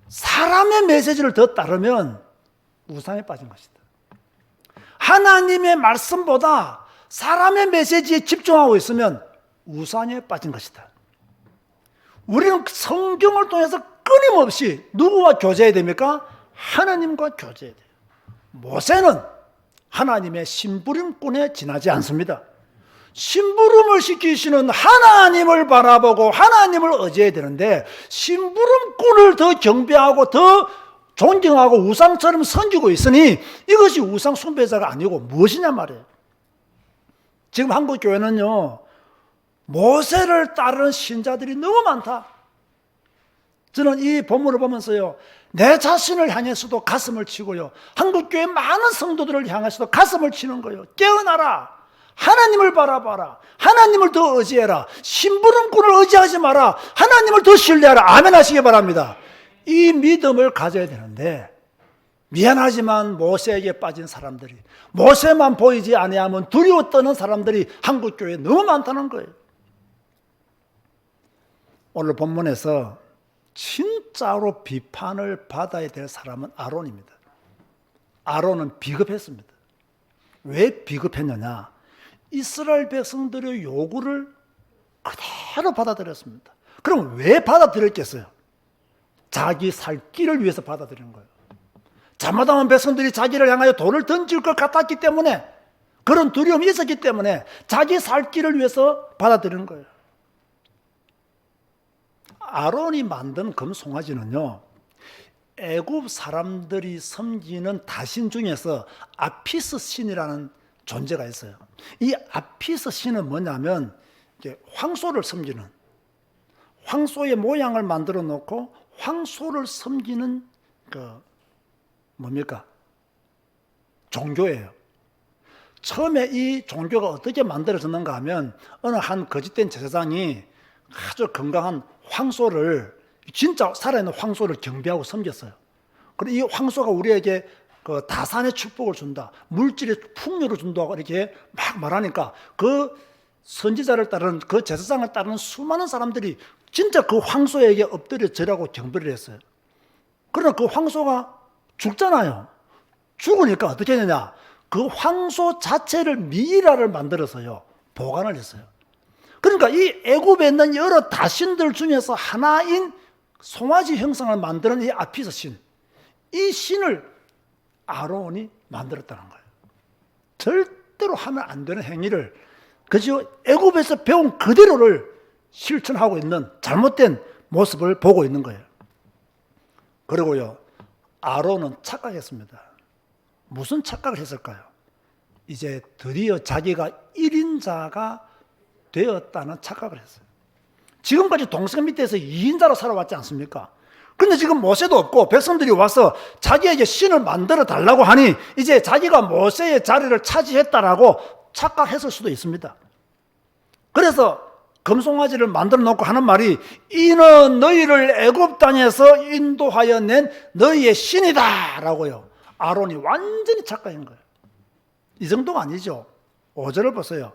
사람의 메시지를 더 따르면 우상에 빠진 것이다. 하나님의 말씀보다 사람의 메시지에 집중하고 있으면 우상에 빠진 것이다. 우리는 성경을 통해서 끊임없이 누구와 교제해야 됩니까? 하나님과 교제해야 돼요. 모세는 하나님의 심부름꾼에 지나지 않습니다. 심부름을 시키시는 하나님을 바라보고 하나님을 의지해야 되는데 심부름꾼을 더 경배하고 더 존경하고 우상처럼 섬기고 있으니 이것이 우상 숭배자가 아니고 무엇이냐 말이에요. 지금 한국 교회는요, 모세를 따르는 신자들이 너무 많다. 저는 이 본문을 보면서요, 내 자신을 향해서도 가슴을 치고요, 한국교회 많은 성도들을 향해서도 가슴을 치는 거예요. 깨어나라. 하나님을 바라봐라. 하나님을 더 의지해라. 심부름꾼을 의지하지 마라. 하나님을 더 신뢰하라. 아멘 하시기 바랍니다. 이 믿음을 가져야 되는데, 미안하지만 모세에게 빠진 사람들이, 모세만 보이지 아니하면 두려워 떠는 사람들이 한국교회에 너무 많다는 거예요. 오늘 본문에서 진짜로 비판을 받아야 될 사람은 아론입니다. 아론은 비겁했습니다. 왜 비겁했느냐? 이스라엘 백성들의 요구를 그대로 받아들였습니다. 그럼 왜 받아들였겠어요? 자기 살 길을 위해서 받아들인 거예요. 잘못하면 백성들이 자기를 향하여 돌을 던질 것 같았기 때문에, 그런 두려움이 있었기 때문에 자기 살 길을 위해서 받아들인 거예요. 아론이 만든 금송아지는요, 애굽 사람들이 섬기는 다신 중에서 아피스 신이라는 존재가 있어요. 이 아피스 신은 뭐냐면, 황소를 섬기는, 황소의 모양을 만들어 놓고 황소를 섬기는 뭡니까? 종교예요. 처음에 이 종교가 어떻게 만들어졌는가 하면, 어느 한 거짓된 제사장이 아주 건강한 황소를, 진짜 살아있는 황소를 경배하고 섬겼어요. 그리고 이 황소가 우리에게 그 다산의 축복을 준다, 물질의 풍요를 준다고 이렇게 막 말하니까, 그 선지자를 따르는, 그 제사장을 따르는 수많은 사람들이 진짜 그 황소에게 엎드려 절하고 경배를 했어요. 그러나 그 황소가 죽잖아요. 죽으니까 어떻게 되냐? 그 황소 자체를 미이라를 만들어서요, 보관을 했어요. 그러니까 이 애굽에 있는 여러 다신들 중에서 하나인 송아지 형상을 만드는 이 아피스 신, 이 신을 아론이 만들었다는 거예요. 절대로 하면 안 되는 행위를, 그저 애굽에서 배운 그대로를 실천하고 있는 잘못된 모습을 보고 있는 거예요. 그리고요, 아론은 착각했습니다. 무슨 착각을 했을까요? 이제 드디어 자기가 1인자가 되었다는 착각을 했어요. 지금까지 동생 밑에서 2인자로 살아왔지 않습니까? 근데 지금 모세도 없고 백성들이 와서 자기에게 신을 만들어 달라고 하니, 이제 자기가 모세의 자리를 차지했다라고 착각했을 수도 있습니다. 그래서 금송아지를 만들어 놓고 하는 말이, 이는 너희를 애굽 땅에서 인도하여 낸 너희의 신이다 라고요. 아론이 완전히 착각한 거예요. 이 정도가 아니죠. 5절을 보세요.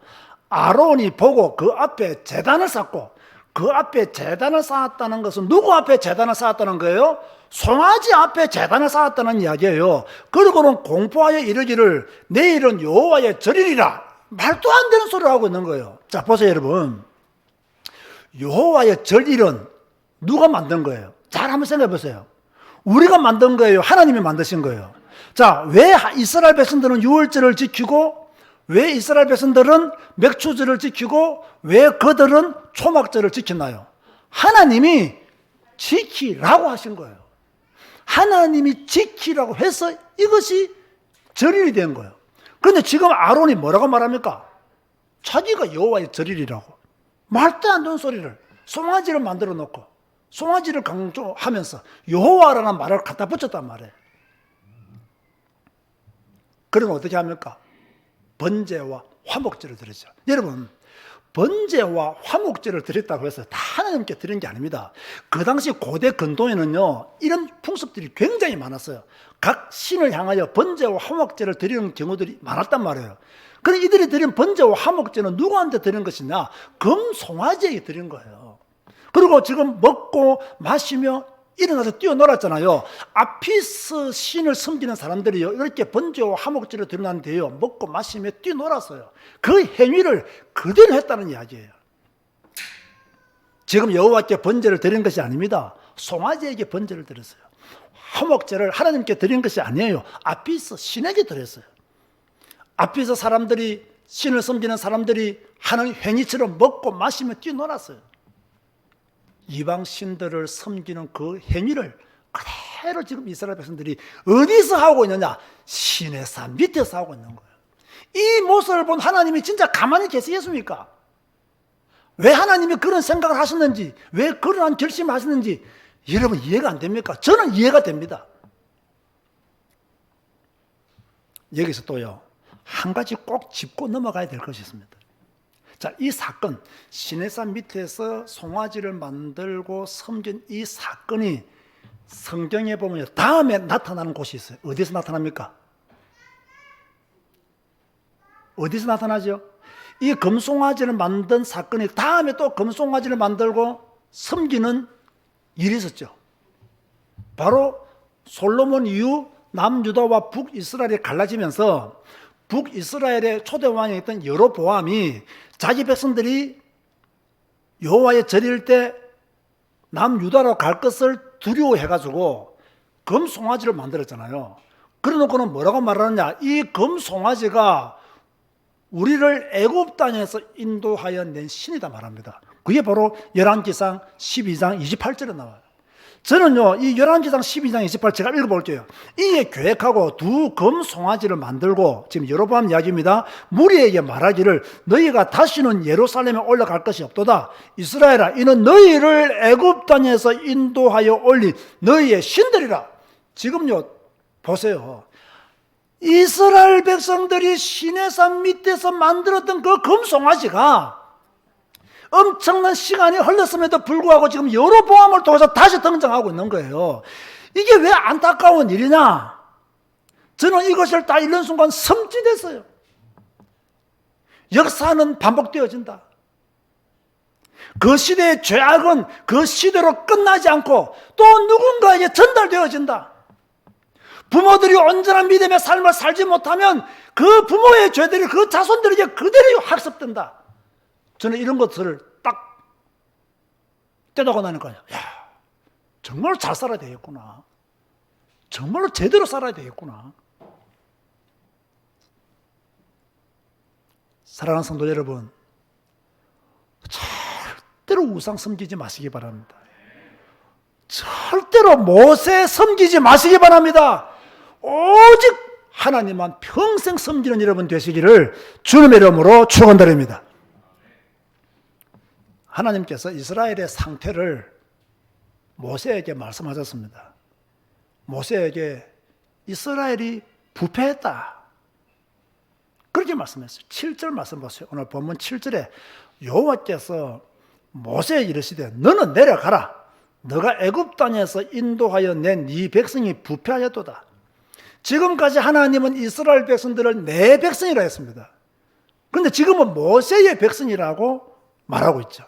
아론이 보고 그 앞에 제단을 쌓고, 그 앞에 제단을 쌓았다는 것은 누구 앞에 제단을 쌓았다는 거예요? 송아지 앞에 제단을 쌓았다는 이야기예요. 그리고는 공포하여 이르기를 내일은 여호와의 절이리라. 말도 안 되는 소리를 하고 있는 거예요. 자, 보세요 여러분. 여호와의 절일은 누가 만든 거예요? 잘 한번 생각해 보세요. 우리가 만든 거예요? 하나님이 만드신 거예요? 자, 왜 이스라엘 백성들은 유월절을 지키고, 왜 이스라엘 백성들은 맥추절을 지키고, 왜 그들은 초막절을 지키나요? 하나님이 지키라고 하신 거예요. 하나님이 지키라고 해서 이것이 절일이 된 거예요. 그런데 지금 아론이 뭐라고 말합니까? 자기가 여호와의 절일이라고. 말도 안 되는 소리를, 송아지를 만들어 놓고 송아지를 강조하면서 여호와라는 말을 갖다 붙였단 말이에요. 그러면 어떻게 합니까? 번제와 화목제를 드렸죠. 여러분, 번제와 화목제를 드렸다고 해서 다 하나님께 드린 게 아닙니다. 그 당시 고대 근동에는요, 이런 풍습들이 굉장히 많았어요. 각 신을 향하여 번제와 화목제를 드리는 경우들이 많았단 말이에요. 그런데 이들이 드린 번제와 화목제는 누구한테 드린 것이냐? 금송아지에게 드린 거예요. 그리고 지금 먹고 마시며 일어나서 뛰어놀았잖아요. 아피스 신을 섬기는 사람들이요, 이렇게 번제와 화목제를 드리는 데요, 먹고 마시며 뛰어놀았어요. 그 행위를 그대로 했다는 이야기예요. 지금 여호와께 번제를 드린 것이 아닙니다. 송아지에게 번제를 드렸어요. 화목제를 하나님께 드린 것이 아니에요. 아피스 신에게 드렸어요. 아피스 사람들이, 신을 섬기는 사람들이 하는 행위처럼 먹고 마시며 뛰어놀았어요. 이방 신들을 섬기는 그 행위를 그대로 지금 이스라엘 백성들이 어디서 하고 있느냐? 신의 산 밑에서 하고 있는 거예요. 이 모습을 본 하나님이 진짜 가만히 계시겠습니까? 왜 하나님이 그런 생각을 하셨는지, 왜 그러한 결심을 하셨는지 여러분 이해가 안 됩니까? 저는 이해가 됩니다. 여기서 또요, 한 가지 꼭 짚고 넘어가야 될 것이 있습니다. 자, 이 사건, 시내산 밑에서 송아지를 만들고 섬긴 이 사건이 성경에 보면 다음에 나타나는 곳이 있어요. 어디서 나타납니까? 어디서 나타나죠? 이 금송아지를 만든 사건이 다음에 또 금송아지를 만들고 섬기는 일이 있었죠. 바로 솔로몬 이후 남유다와 북이스라엘이 갈라지면서 북이스라엘의 초대 왕이었던 여로보암이 자기 백성들이 여호와의 절일 때 남유다로 갈 것을 두려워해가지고 금송아지를 만들었잖아요. 그래놓고는 뭐라고 말하느냐? 이 금송아지가 우리를 애굽 땅에서 인도하여 낸 신이다 말합니다. 그게 바로 열왕기상 12장 28절에 나와요. 저는요, 이 열왕기상 12장 28절 제가 읽어볼게요. 이에 계획하고 두 금송아지를 만들고, 지금 여로보암 이야기입니다. 무리에게 말하기를 너희가 다시는 예루살렘에 올라갈 것이 없도다. 이스라엘아, 이는 너희를 애굽 땅에서 인도하여 올린 너희의 신들이라. 지금요, 보세요. 이스라엘 백성들이 시내산 밑에서 만들었던 그 금송아지가 엄청난 시간이 흘렀음에도 불구하고 지금 여로보암을 통해서 다시 등장하고 있는 거예요. 이게 왜 안타까운 일이냐? 저는 이것을 다 읽는 순간 섬찟했어요. 역사는 반복되어진다. 그 시대의 죄악은 그 시대로 끝나지 않고 또 누군가에게 전달되어진다. 부모들이 온전한 믿음의 삶을 살지 못하면 그 부모의 죄들이 그 자손들에게 그대로 학습된다. 저는 이런 것들을 딱 떼다고 나니까요. 야, 정말로 잘 살아야 되겠구나. 정말로 제대로 살아야 되겠구나. 사랑하는 성도 여러분, 절대로 우상 섬기지 마시기 바랍니다. 절대로 모세 섬기지 마시기 바랍니다. 오직 하나님만 평생 섬기는 여러분 되시기를 주님의 이름으로 축원드립니다. 하나님께서 이스라엘의 상태를 모세에게 말씀하셨습니다. 모세에게 이스라엘이 부패했다. 그렇게 말씀했어요. 7절 말씀 보세요. 오늘 본문 7절에 여호와께서 모세에게 이르시되 너는 내려가라. 너가 애굽 땅에서 인도하여 낸 네 백성이 부패하였도다. 지금까지 하나님은 이스라엘 백성들을 내 백성이라 했습니다. 그런데 지금은 모세의 백성이라고 말하고 있죠.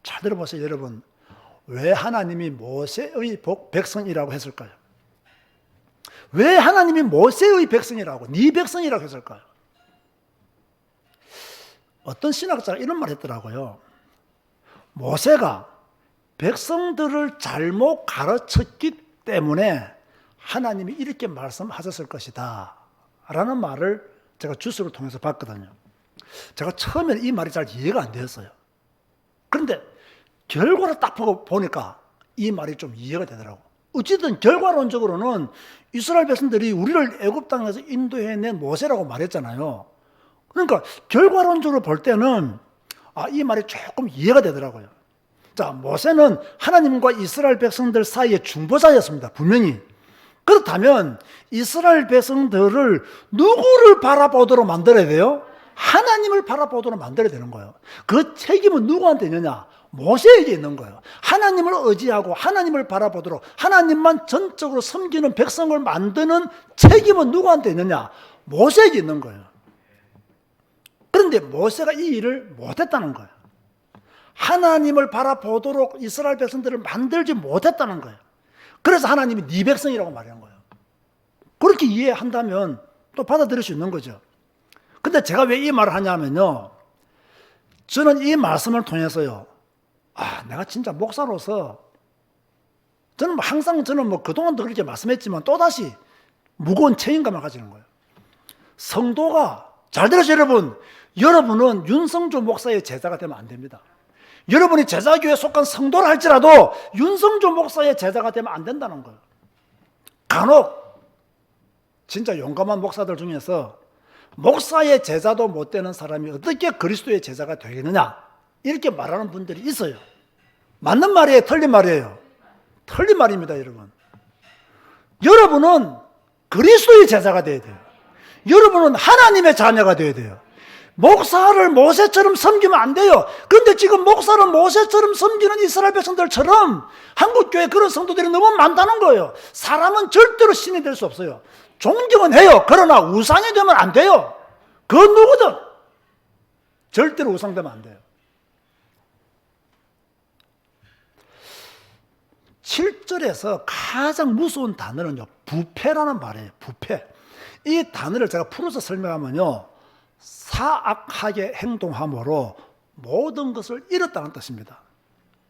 잘 들어보세요, 여러분. 왜 하나님이 모세의 백성이라고 했을까요? 왜 하나님이 모세의 백성이라고, 네 백성이라고 했을까요? 어떤 신학자가 이런 말 했더라고요. 모세가 백성들을 잘못 가르쳤기 때문에 하나님이 이렇게 말씀하셨을 것이다 라는 말을 제가 주스를 통해서 봤거든요. 제가 처음에는 이 말이 잘 이해가 안 되었어요. 그런데 결과를 딱 보니까 이 말이 좀 이해가 되더라고요. 어쨌든 결과론적으로는 이스라엘 백성들이 우리를 애굽 땅에서 인도해낸 모세라고 말했잖아요. 그러니까 결과론적으로 볼 때는 이 말이 조금 이해가 되더라고요. 자, 모세는 하나님과 이스라엘 백성들 사이의 중보자였습니다. 분명히. 그렇다면 이스라엘 백성들을 누구를 바라보도록 만들어야 돼요? 하나님을 바라보도록 만들어야 되는 거예요. 그 책임은 누구한테 있느냐? 모세에게 있는 거예요. 하나님을 의지하고 하나님을 바라보도록 하나님만 전적으로 섬기는 백성을 만드는 책임은 누구한테 있느냐? 모세에게 있는 거예요. 그런데 모세가 이 일을 못했다는 거예요. 하나님을 바라보도록 이스라엘 백성들을 만들지 못했다는 거예요. 그래서 하나님이 네 백성이라고 말한 거예요. 그렇게 이해한다면 또 받아들일 수 있는 거죠. 근데 제가 왜 이 말을 하냐면요, 저는 이 말씀을 통해서요, 내가 진짜 목사로서 저는 항상 그동안도 그렇게 말씀했지만 또다시 무거운 책임감을 가지는 거예요. 성도가, 잘 들으세요 여러분, 여러분은 윤성조 목사의 제자가 되면 안 됩니다. 여러분이 제자교회에 속한 성도를 할지라도 윤성조 목사의 제자가 되면 안 된다는 거예요. 간혹 진짜 용감한 목사들 중에서 목사의 제자도 못 되는 사람이 어떻게 그리스도의 제자가 되겠느냐 이렇게 말하는 분들이 있어요. 맞는 말이에요? 틀린 말이에요? 틀린 말입니다, 여러분. 여러분은 그리스도의 제자가 되어야 돼요. 여러분은 하나님의 자녀가 되어야 돼요. 목사를 모세처럼 섬기면 안 돼요. 그런데 지금 목사를 모세처럼 섬기는 이스라엘 백성들처럼 한국교회 그런 성도들이 너무 많다는 거예요. 사람은 절대로 신이 될 수 없어요. 존경은 해요. 그러나 우상이 되면 안 돼요. 그 누구든 절대로 우상되면 안 돼요. 7절에서 가장 무서운 단어는요, 부패라는 말이에요. 부패. 이 단어를 제가 풀어서 설명하면요, 사악하게 행동함으로 모든 것을 잃었다는 뜻입니다.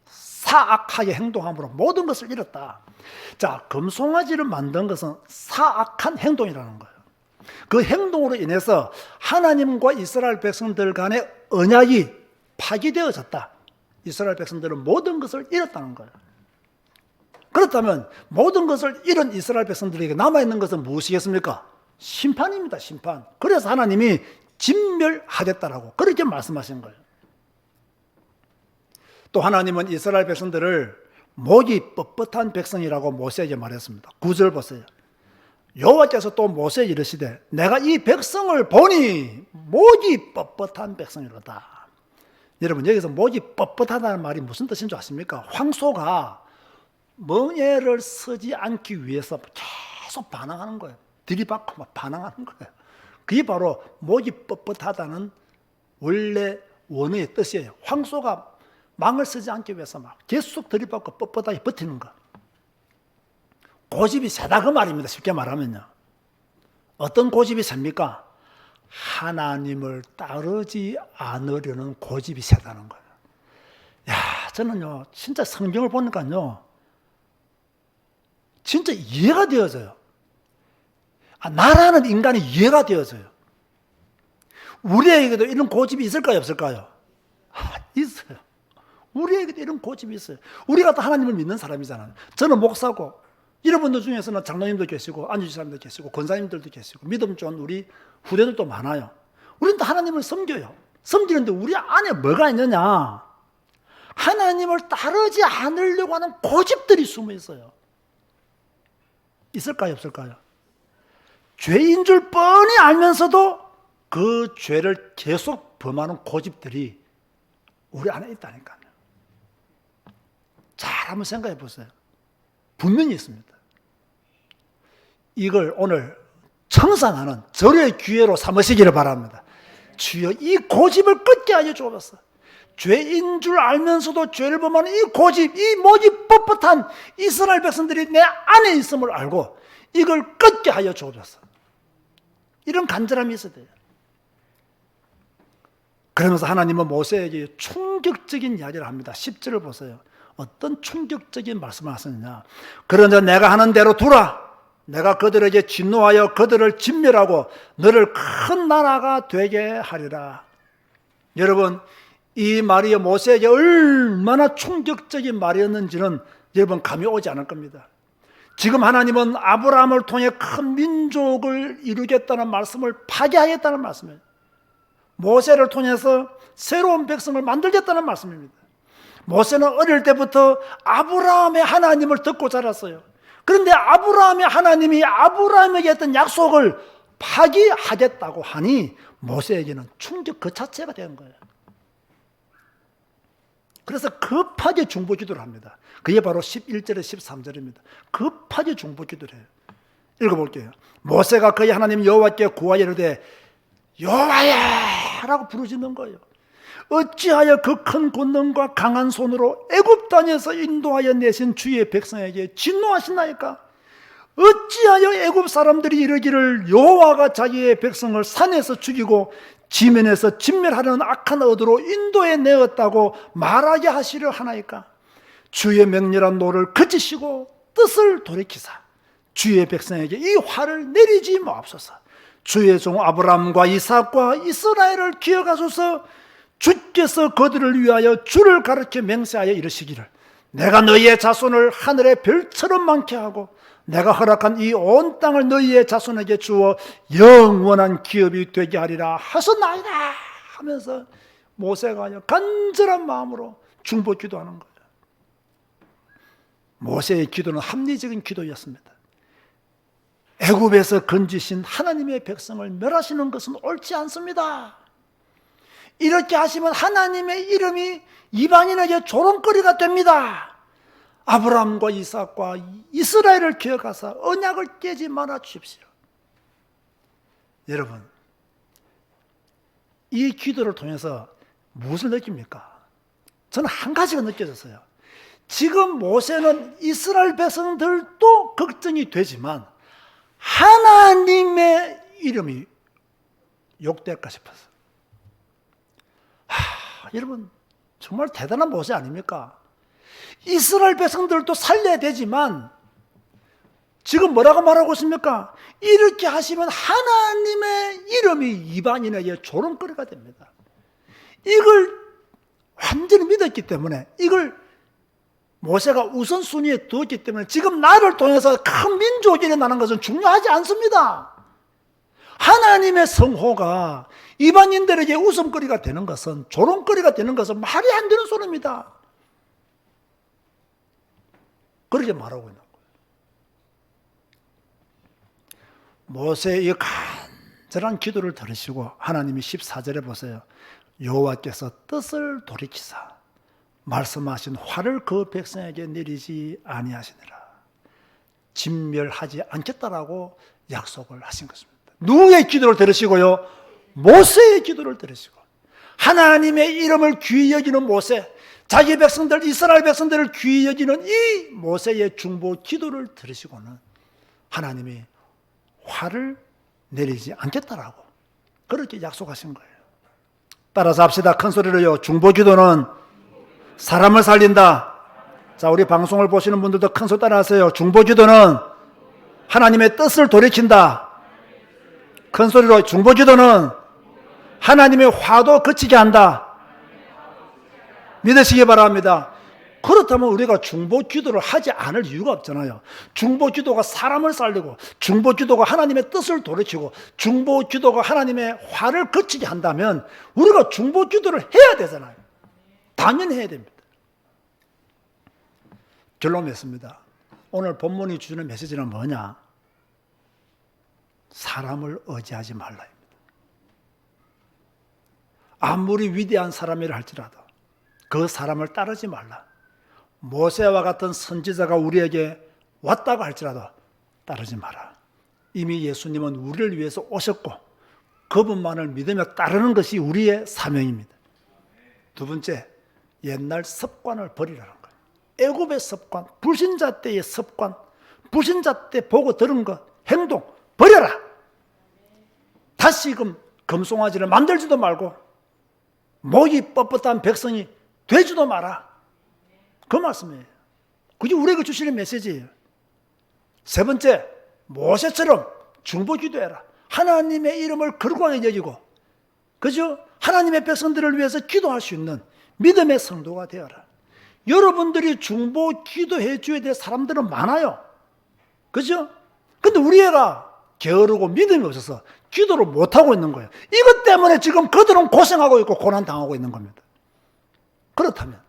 사악하게 행동함으로 모든 것을 잃었다. 자, 금송아지를 만든 것은 사악한 행동이라는 거예요. 그 행동으로 인해서 하나님과 이스라엘 백성들 간의 언약이 파기되어졌다. 이스라엘 백성들은 모든 것을 잃었다는 거예요. 그렇다면 모든 것을 잃은 이스라엘 백성들에게 남아있는 것은 무엇이겠습니까? 심판입니다. 심판. 그래서 하나님이 진멸하겠다라고 그렇게 말씀하신 거예요. 또 하나님은 이스라엘 백성들을 목이 뻣뻣한 백성이라고 모세에게 말했습니다. 9절 보세요. 여호와께서 또 모세에 이르시되 내가 이 백성을 보니 목이 뻣뻣한 백성이로다. 여러분, 여기서 목이 뻣뻣하다는 말이 무슨 뜻인 줄 아십니까? 황소가 멍에를 서지 않기 위해서 계속 반항하는 거예요. 들이받고 막 반항하는 거예요. 그게 바로 목이 뻣뻣하다는 원래 원어의 뜻이에요. 황소가 망을 쓰지 않기 위해서 막 계속 들이받고 뻣뻣하게 버티는 거. 고집이 세다 그 말입니다. 쉽게 말하면요. 어떤 고집이 셉니까? 하나님을 따르지 않으려는 고집이 세다는 거예요. 야, 저는요, 진짜 성경을 보니까요, 진짜 이해가 되어져요. 나라는 인간이 이해가 되어져요. 우리에게도 이런 고집이 있을까요, 없을까요? 있어요. 우리에게도 이런 고집이 있어요. 우리가 다 하나님을 믿는 사람이잖아요. 저는 목사고, 여러분들 중에서는 장로님도 계시고, 안주지 사람도 계시고, 권사님들도 계시고, 믿음 좋은 우리 후대들도 많아요. 우리는 다 하나님을 섬겨요. 섬기는데 우리 안에 뭐가 있느냐? 하나님을 따르지 않으려고 하는 고집들이 숨어 있어요. 있을까요, 없을까요? 죄인 줄 뻔히 알면서도 그 죄를 계속 범하는 고집들이 우리 안에 있다니까요. 잘 한번 생각해 보세요. 분명히 있습니다. 이걸 오늘 청산하는 절의 기회로 삼으시기를 바랍니다. 주여, 이 고집을 끊게 하여 주옵소서. 죄인 줄 알면서도 죄를 범하는 이 고집, 이 목이 뻣뻣한 이스라엘 백성들이 내 안에 있음을 알고 이걸 끊게 하여 주옵소서. 이런 간절함이 있어야 돼요. 그러면서 하나님은 모세에게 충격적인 이야기를 합니다. 10절을 보세요. 어떤 충격적인 말씀을 하셨느냐. 그러나 내가 하는 대로 두라. 내가 그들에게 진노하여 그들을 진멸하고 너를 큰 나라가 되게 하리라. 여러분, 이 말이 모세에게 얼마나 충격적인 말이었는지는 여러분 감이 오지 않을 겁니다. 지금 하나님은 아브라함을 통해 큰 민족을 이루겠다는 말씀을 파괴하겠다는 말씀이에요. 모세를 통해서 새로운 백성을 만들겠다는 말씀입니다. 모세는 어릴 때부터 아브라함의 하나님을 듣고 자랐어요. 그런데 아브라함의 하나님이 아브라함에게 했던 약속을 파기하겠다고 하니 모세에게는 충격 그 자체가 된 거예요. 그래서 급하게 중보기도를 합니다. 그게 바로 11절에 13절입니다. 급하게 중보기도를 해요. 읽어볼게요. 모세가 그의 하나님 여호와께 구하여 이르되 여호와야 라고 부르짖는 거예요. 어찌하여 그 큰 권능과 강한 손으로 애굽 땅에서 인도하여 내신 주의 백성에게 진노하시나이까? 어찌하여 애굽 사람들이 이르기를 여호와가 자기의 백성을 산에서 죽이고 지면에서 진멸하려는 악한 어도로 인도해 내었다고 말하게 하시려 하나이까? 주의 맹렬한 노를 그치시고 뜻을 돌이키사 주의 백성에게 이 화를 내리지 마옵소서. 주의 종 아브라함과 이삭과 이스라엘을 기억하소서. 주께서 그들을 위하여 주를 가르쳐 맹세하여 이르시기를 내가 너희의 자손을 하늘의 별처럼 많게 하고 내가 허락한 이 온 땅을 너희의 자손에게 주어 영원한 기업이 되게 하리라 하셨나이다 하면서 모세가 간절한 마음으로 중보 기도하는 거예요. 모세의 기도는 합리적인 기도였습니다. 애굽에서 건지신 하나님의 백성을 멸하시는 것은 옳지 않습니다. 이렇게 하시면 하나님의 이름이 이방인에게 조롱거리가 됩니다. 아브라함과 이삭과 이스라엘을 기억하사 언약을 깨지 말아 주십시오. 여러분, 이 기도를 통해서 무엇을 느낍니까? 저는 한 가지가 느껴졌어요. 지금 모세는 이스라엘 백성들도 걱정이 되지만 하나님의 이름이 욕될까 싶어서. 여러분, 정말 대단한 모세 아닙니까? 이스라엘 백성들도 살려야 되지만 지금 뭐라고 말하고 있습니까? 이렇게 하시면 하나님의 이름이 이방인에게 조롱거리가 됩니다. 이걸 완전히 믿었기 때문에, 이걸 모세가 우선순위에 두었기 때문에 지금 나를 통해서 큰 민족이 일어나는 것은 중요하지 않습니다. 하나님의 성호가 이방인들에게 웃음거리가 되는 것은, 조롱거리가 되는 것은 말이 안 되는 소리입니다. 그렇게 말하고 있는 거예요. 모세의 이 간절한 기도를 들으시고 하나님이 14절에 보세요. 여호와께서 뜻을 돌이키사 말씀하신 화를 그 백성에게 내리지 아니하시니라. 진멸하지 않겠다라고 약속을 하신 것입니다. 누구의 기도를 들으시고요? 모세의 기도를 들으시고, 하나님의 이름을 귀히 여기는 모세, 자기 백성들, 이스라엘 백성들을 귀히 여기는 이 모세의 중보 기도를 들으시고는 하나님이 화를 내리지 않겠다라고 그렇게 약속하신 거예요. 따라서 합시다. 큰 소리로요. 중보 기도는 사람을 살린다. 자, 우리 방송을 보시는 분들도 큰 소리 따라하세요. 중보 기도는 하나님의 뜻을 돌이킨다. 큰 소리로 중보 기도는 하나님의 화도 그치게 한다. 믿으시기 바랍니다. 그렇다면 우리가 중보 기도를 하지 않을 이유가 없잖아요. 중보 기도가 사람을 살리고, 중보 기도가 하나님의 뜻을 돌이키고, 중보 기도가 하나님의 화를 그치게 한다면 우리가 중보 기도를 해야 되잖아요. 당연히 해야 됩니다. 결론 맺습니다. 오늘 본문이 주는 메시지는 뭐냐? 사람을 의지하지 말라입니다. 아무리 위대한 사람이라 할지라도 그 사람을 따르지 말라. 모세와 같은 선지자가 우리에게 왔다고 할지라도 따르지 마라. 이미 예수님은 우리를 위해서 오셨고 그분만을 믿으며 따르는 것이 우리의 사명입니다. 두 번째, 옛날 습관을 버리라는 거예요. 애굽의 습관, 불신자 때의 습관, 불신자 때 보고 들은 것, 행동 버려라. 다시금 금송아지를 만들지도 말고 목이 뻣뻣한 백성이 되지도 마라. 그 말씀이에요. 그게 우리에게 주시는 메시지예요. 세 번째, 모세처럼 중보 기도해라. 하나님의 이름을 거룩하게 여기고, 그죠? 하나님의 백성들을 위해서 기도할 수 있는 믿음의 성도가 되어라. 여러분들이 중보 기도해 줘야 될 사람들은 많아요. 그죠? 근데 우리 애가 게으르고 믿음이 없어서 기도를 못하고 있는 거예요. 이것 때문에 지금 그들은 고생하고 있고 고난당하고 있는 겁니다. 그렇다면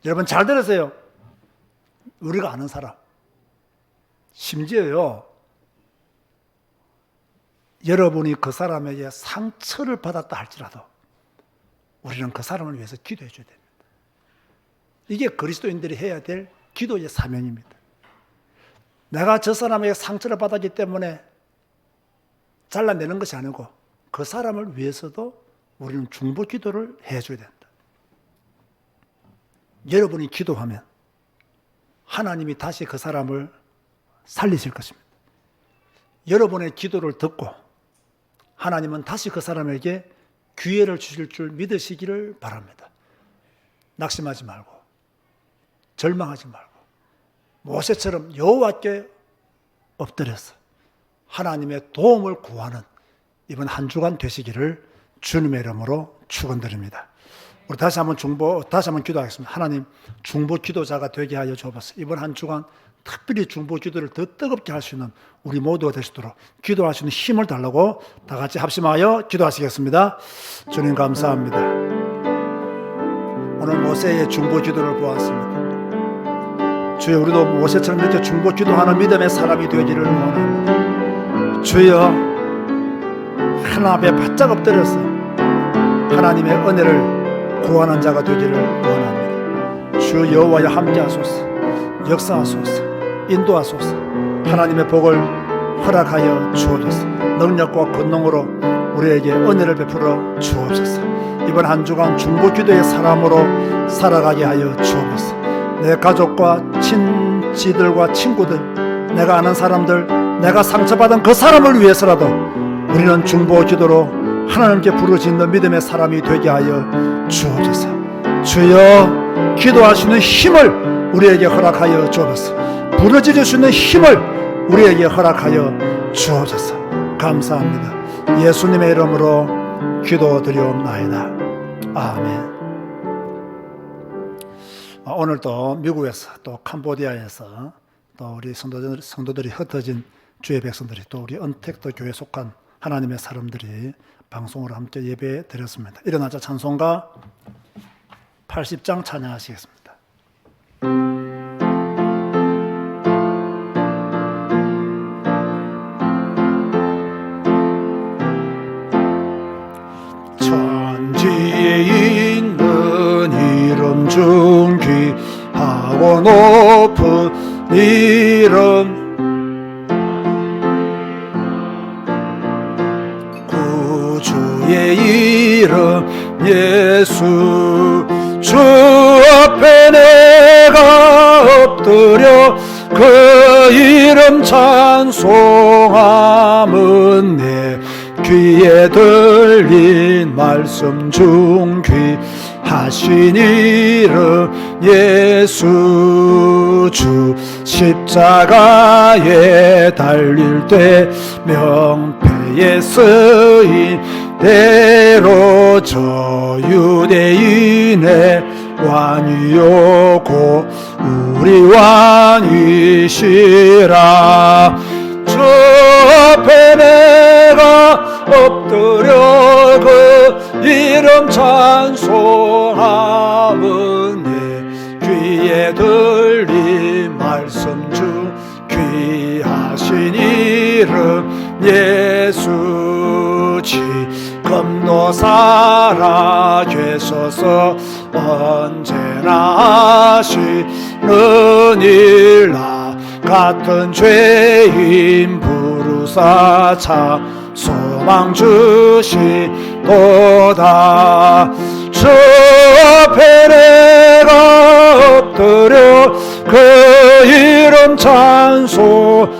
여러분 잘 들으세요. 우리가 아는 사람, 심지어요, 여러분이 그 사람에게 상처를 받았다 할지라도 우리는 그 사람을 위해서 기도해 줘야 됩니다. 이게 그리스도인들이 해야 될 기도의 사명입니다. 내가 저 사람에게 상처를 받았기 때문에 잘라내는 것이 아니고 그 사람을 위해서도 우리는 중보 기도를 해줘야 된다. 여러분이 기도하면 하나님이 다시 그 사람을 살리실 것입니다. 여러분의 기도를 듣고 하나님은 다시 그 사람에게 기회를 주실 줄 믿으시기를 바랍니다. 낙심하지 말고 절망하지 말고 모세처럼 여호와께 엎드려서 하나님의 도움을 구하는 이번 한 주간 되시기를 주님의 이름으로 축원드립니다. 우리 다시 한번 기도하겠습니다. 하나님, 중보 기도자가 되게 하여 주옵소서. 이번 한 주간 특별히 중보 기도를 더 뜨겁게 할 수 있는 우리 모두가 되시도록 기도할 수 있는 힘을 달라고 다 같이 합심하여 기도하시겠습니다. 주님 감사합니다. 오늘 모세의 중보 기도를 보았습니다. 주여, 우리도 모세처럼 이렇게 중보 기도하는 믿음의 사람이 되기를 원합니다. 주여, 하나님 앞에 바짝 엎드려서 하나님의 은혜를 구하는 자가 되기를 원합니다. 주 여호와여 함께하소서, 역사하소서, 인도하소서, 하나님의 복을 허락하여 주옵소서. 능력과 권능으로 우리에게 은혜를 베풀어 주옵소서. 이번 한 주간 중보 기도의 사람으로 살아가게 하여 주옵소서. 내 가족과 친지들과 친구들, 내가 아는 사람들, 내가 상처받은 그 사람을 위해서라도 우리는 중보 기도로 하나님께 부르짖는 믿음의 사람이 되게 하여 주옵소서. 주여, 기도할 수 있는 힘을 우리에게 허락하여 주옵소서. 부르짖을 수 있는 힘을 우리에게 허락하여 주옵소서. 감사합니다. 예수님의 이름으로 기도드리옵나이다. 아멘. 오늘도 미국에서 또 캄보디아에서 또 우리 성도들이 흩어진 주의 백성들이 또 우리 언택트 교회에 속한 하나님의 사람들이 방송으로 함께 예배 드렸습니다. 일어나자 찬송가 80장 찬양하시겠습니다. 천지에 있는 이름 중 귀하고 높은 이름, 구주의 이름 예수. 주 앞에 내가 엎드려 그 이름 찬송함은 내 귀에 들린 말씀 중 귀하신 이름 예수. 주 십자가에 달릴 때 명패에 쓰인 대로 저 유대인의 왕이요 고 우리 왕이시라. 주 앞에 내가 엎드려 그 이름 찬송함은 내 귀에 들린 말씀 중 귀하신 이름 예수. 지금도 살아 계셔서 언제나 하시는 일, 나 같은 죄인 부르사 참 소망 주시도다. 주 앞에 내가 엎드려 그 이름 찬송함은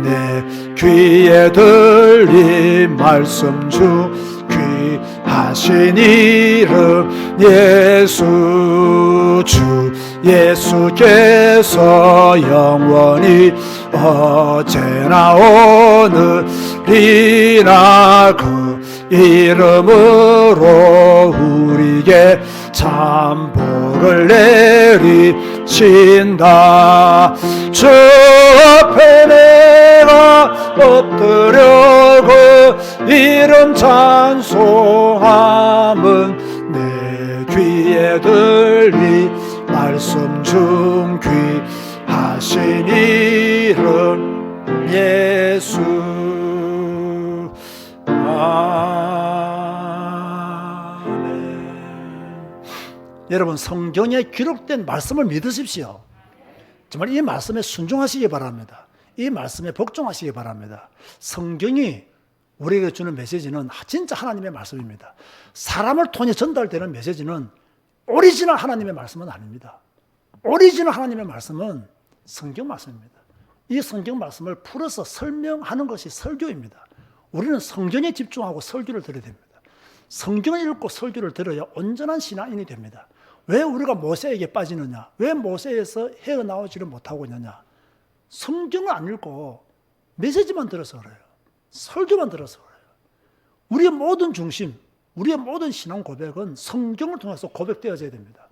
내 귀에 들린 말씀 중 귀하신 이름 예수. 주 예수께서 영원히 어제나 오늘이나 그 이름으로 우리에게 참 복을 내리신다. 주 앞에 내가 엎드려 그 이름 찬송함은 내 귀에 들리 말씀 중 귀하신 이름 예수. 아멘. 여러분, 성경에 기록된 말씀을 믿으십시오. 정말 이 말씀에 순종하시기 바랍니다. 이 말씀에 복종하시기 바랍니다. 성경이 우리에게 주는 메시지는 진짜 하나님의 말씀입니다. 사람을 통해 전달되는 메시지는 오리지널 하나님의 말씀은 아닙니다. 오리지널 하나님의 말씀은 성경 말씀입니다. 이 성경 말씀을 풀어서 설명하는 것이 설교입니다. 우리는 성경에 집중하고 설교를 들어야 됩니다. 성경을 읽고 설교를 들어야 온전한 신앙인이 됩니다. 왜 우리가 모세에게 빠지느냐? 왜 모세에서 헤어나오지를 못하고 있느냐? 성경을 안 읽고 메시지만 들어서 그래요. 설교만 들어서 그래요. 우리의 모든 중심, 우리의 모든 신앙 고백은 성경을 통해서 고백되어져야 됩니다.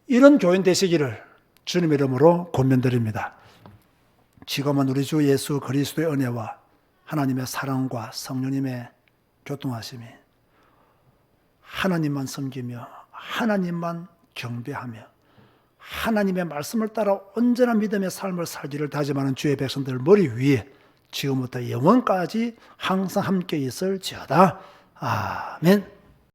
이런 교인 되시기를 주님의 이름으로 권면드립니다. 지금은 우리 주 예수 그리스도의 은혜와 하나님의 사랑과 성령님의 교통하심이 하나님만 섬기며 하나님만 경배하며 하나님의 말씀을 따라 온전한 믿음의 삶을 살기를 다짐하는 주의 백성들 머리 위에 지금부터 영원까지 항상 함께 있을지어다. 아멘.